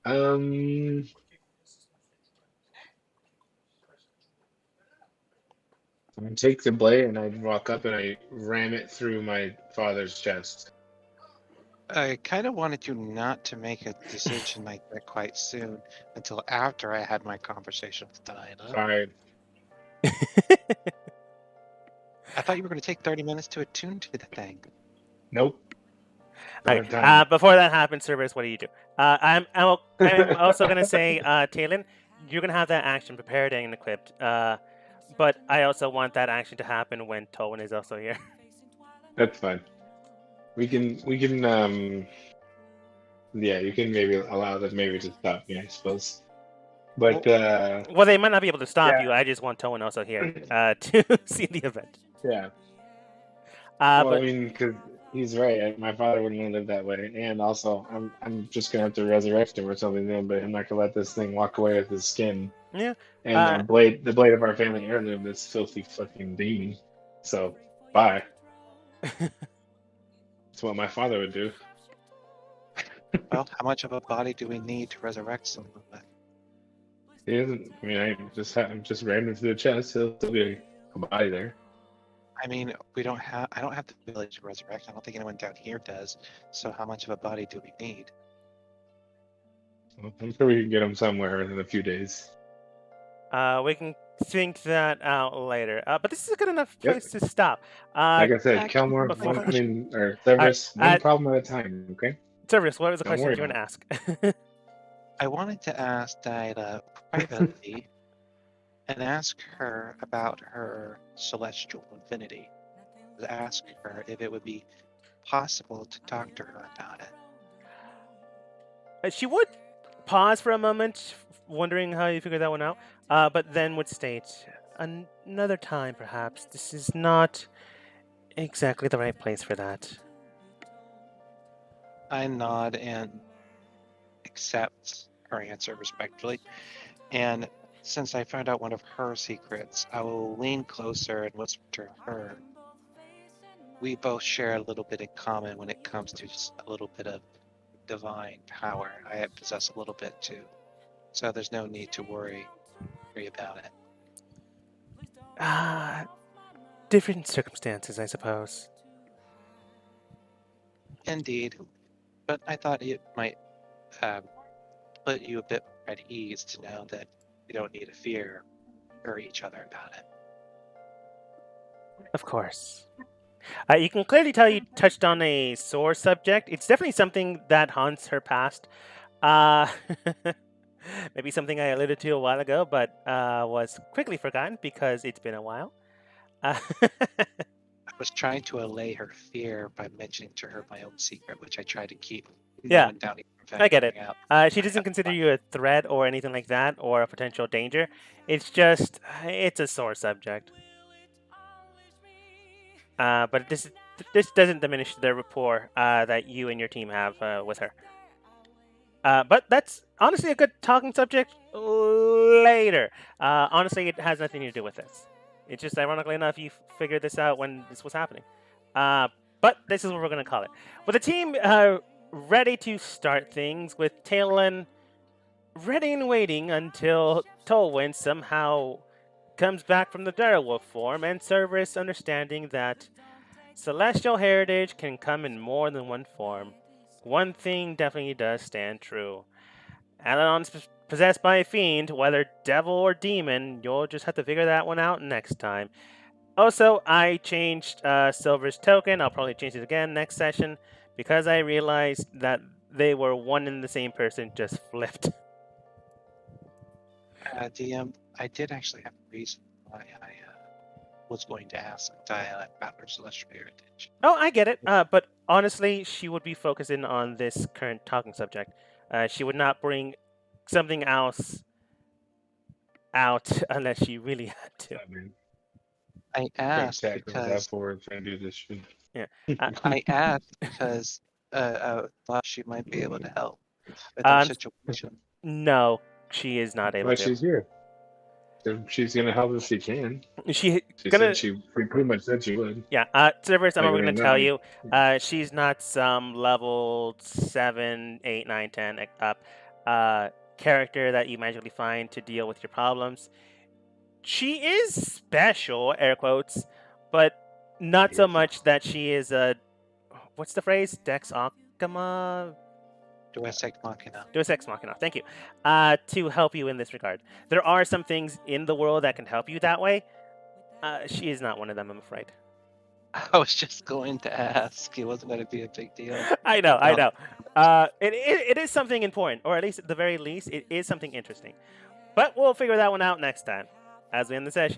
[SPEAKER 2] gonna. I take the blade and I walk up and I ram it through my father's chest.
[SPEAKER 3] I kind of wanted you not to make a decision like that quite soon until after I had my conversation with Dinah.
[SPEAKER 2] Sorry.
[SPEAKER 3] I thought you were going to take 30 minutes to attune to the thing.
[SPEAKER 2] Nope. Don't have
[SPEAKER 1] Okay.
[SPEAKER 2] time.
[SPEAKER 1] Before that happens, Cerberus, what do you do? I'm also gonna say, Talon, you're gonna have that action prepared and equipped. But I also want that action to happen when Tolwyn is also here.
[SPEAKER 2] That's fine. We can yeah, you can maybe allow them maybe to stop me, I suppose. But
[SPEAKER 1] Well, they might not be able to stop
[SPEAKER 2] Yeah.
[SPEAKER 1] you. I just want Tolwyn also here to see the event.
[SPEAKER 2] yeah. Well,
[SPEAKER 1] But
[SPEAKER 2] I mean, because he's right. My father wouldn't want to live that way, and also, I'm just gonna have to resurrect him or something then. But I'm not gonna let this thing walk away with his skin
[SPEAKER 1] yeah,
[SPEAKER 2] and the blade of our family heirloom, this filthy fucking demon. So, bye. That's what my father would do.
[SPEAKER 3] Well, how much of a body do we need to resurrect someone with?
[SPEAKER 2] He doesn't. I mean, I'm just rammed him through the chest. He'll still be a body there.
[SPEAKER 3] I mean, I don't have the ability to resurrect. I don't think anyone down here does. So how much of a body do we need?
[SPEAKER 2] Well, I'm sure we can get him somewhere in a few days.
[SPEAKER 1] we can think that out later. But this is a good enough
[SPEAKER 2] Yep.
[SPEAKER 1] place to stop.
[SPEAKER 2] Like I said,
[SPEAKER 3] actually,
[SPEAKER 2] Kelmore,
[SPEAKER 1] before-
[SPEAKER 2] or Cerberus, one
[SPEAKER 1] I-
[SPEAKER 2] problem at a time. Okay.
[SPEAKER 1] Cerberus, what was the
[SPEAKER 2] Don't
[SPEAKER 1] question
[SPEAKER 2] worry
[SPEAKER 1] you want to ask?
[SPEAKER 3] I wanted to ask Dinah privately and ask her about her celestial infinity. Ask her if it would be possible to talk to her about it.
[SPEAKER 1] She would pause for a moment, wondering how you figured that one out, but then would state, another time perhaps. This is not exactly the right place for that.
[SPEAKER 3] I nod and accept her answer respectfully. And since I found out one of her secrets, I will lean closer and whisper to her. We both share a little bit in common when it comes to just a little bit of divine power. I possess a little bit too. So there's no need to worry about it.
[SPEAKER 1] Different circumstances, I suppose.
[SPEAKER 3] Indeed. But I thought it might put you a bit at ease to know that you don't need to fear each other about it.
[SPEAKER 1] Of course. You can clearly tell you touched on a sore subject. It's definitely something that haunts her past. Maybe something I alluded to a while ago, but was quickly forgotten because it's been a while.
[SPEAKER 3] I was trying to allay her fear by mentioning to her my own secret, which I try to keep.
[SPEAKER 1] Yeah,
[SPEAKER 3] Down
[SPEAKER 1] I get it.
[SPEAKER 3] out.
[SPEAKER 1] She doesn't consider you a threat or anything like that, or a potential danger. It's just, it's a sore subject. But this doesn't diminish the rapport that you and your team have with her. But that's honestly a good talking subject later. Honestly, it has nothing to do with this. It's just ironically enough, you figured this out when this was happening. But this is what we're going to call it. With the team ready to start things, with Talon ready and waiting until Tolwyn somehow comes back from the direwolf form, and Cerberus understanding that celestial heritage can come in more than one form. One thing definitely does stand true. Alanon's possessed by a fiend, whether devil or demon. You'll just have to figure that one out next time. Also, I changed Silver's token. I'll probably change it again next session because I realized that they were one and the same person, just flipped.
[SPEAKER 3] DM, I did actually have a reason why I was going to ask Diana about her celestial heritage.
[SPEAKER 1] Oh, I get it. But honestly, she would be focusing on this current talking subject. She would not bring something else out unless she really had to.
[SPEAKER 3] I asked
[SPEAKER 2] Trying
[SPEAKER 3] because
[SPEAKER 2] to do this shit.
[SPEAKER 3] I asked because I thought she might be able to help with
[SPEAKER 1] Um,
[SPEAKER 3] her situation.
[SPEAKER 1] No, she is not able
[SPEAKER 2] But
[SPEAKER 1] to.
[SPEAKER 2] she's here. She's gonna help if she can.
[SPEAKER 1] She
[SPEAKER 2] She
[SPEAKER 1] gonna.
[SPEAKER 2] said she pretty much said she would.
[SPEAKER 1] Yeah, Cerberus, I'm
[SPEAKER 2] Like, I
[SPEAKER 1] going
[SPEAKER 2] mean,
[SPEAKER 1] to tell you, she's not some level 7, 8, 9, 10 up character that you magically find to deal with your problems. She is special, air quotes, but not so much that she is a, what's the phrase? Dex
[SPEAKER 3] Deus Ex Machina.
[SPEAKER 1] Deus Ex Machina, thank you, to help you in this regard. There are some things in the world that can help you that way. She is not one of them, I'm afraid.
[SPEAKER 3] I was just going to ask. It wasn't going to be a big deal.
[SPEAKER 1] I know.
[SPEAKER 3] No.
[SPEAKER 1] It is something important, or at least at the very least, it is something interesting. But we'll figure that one out next time, as we end the session.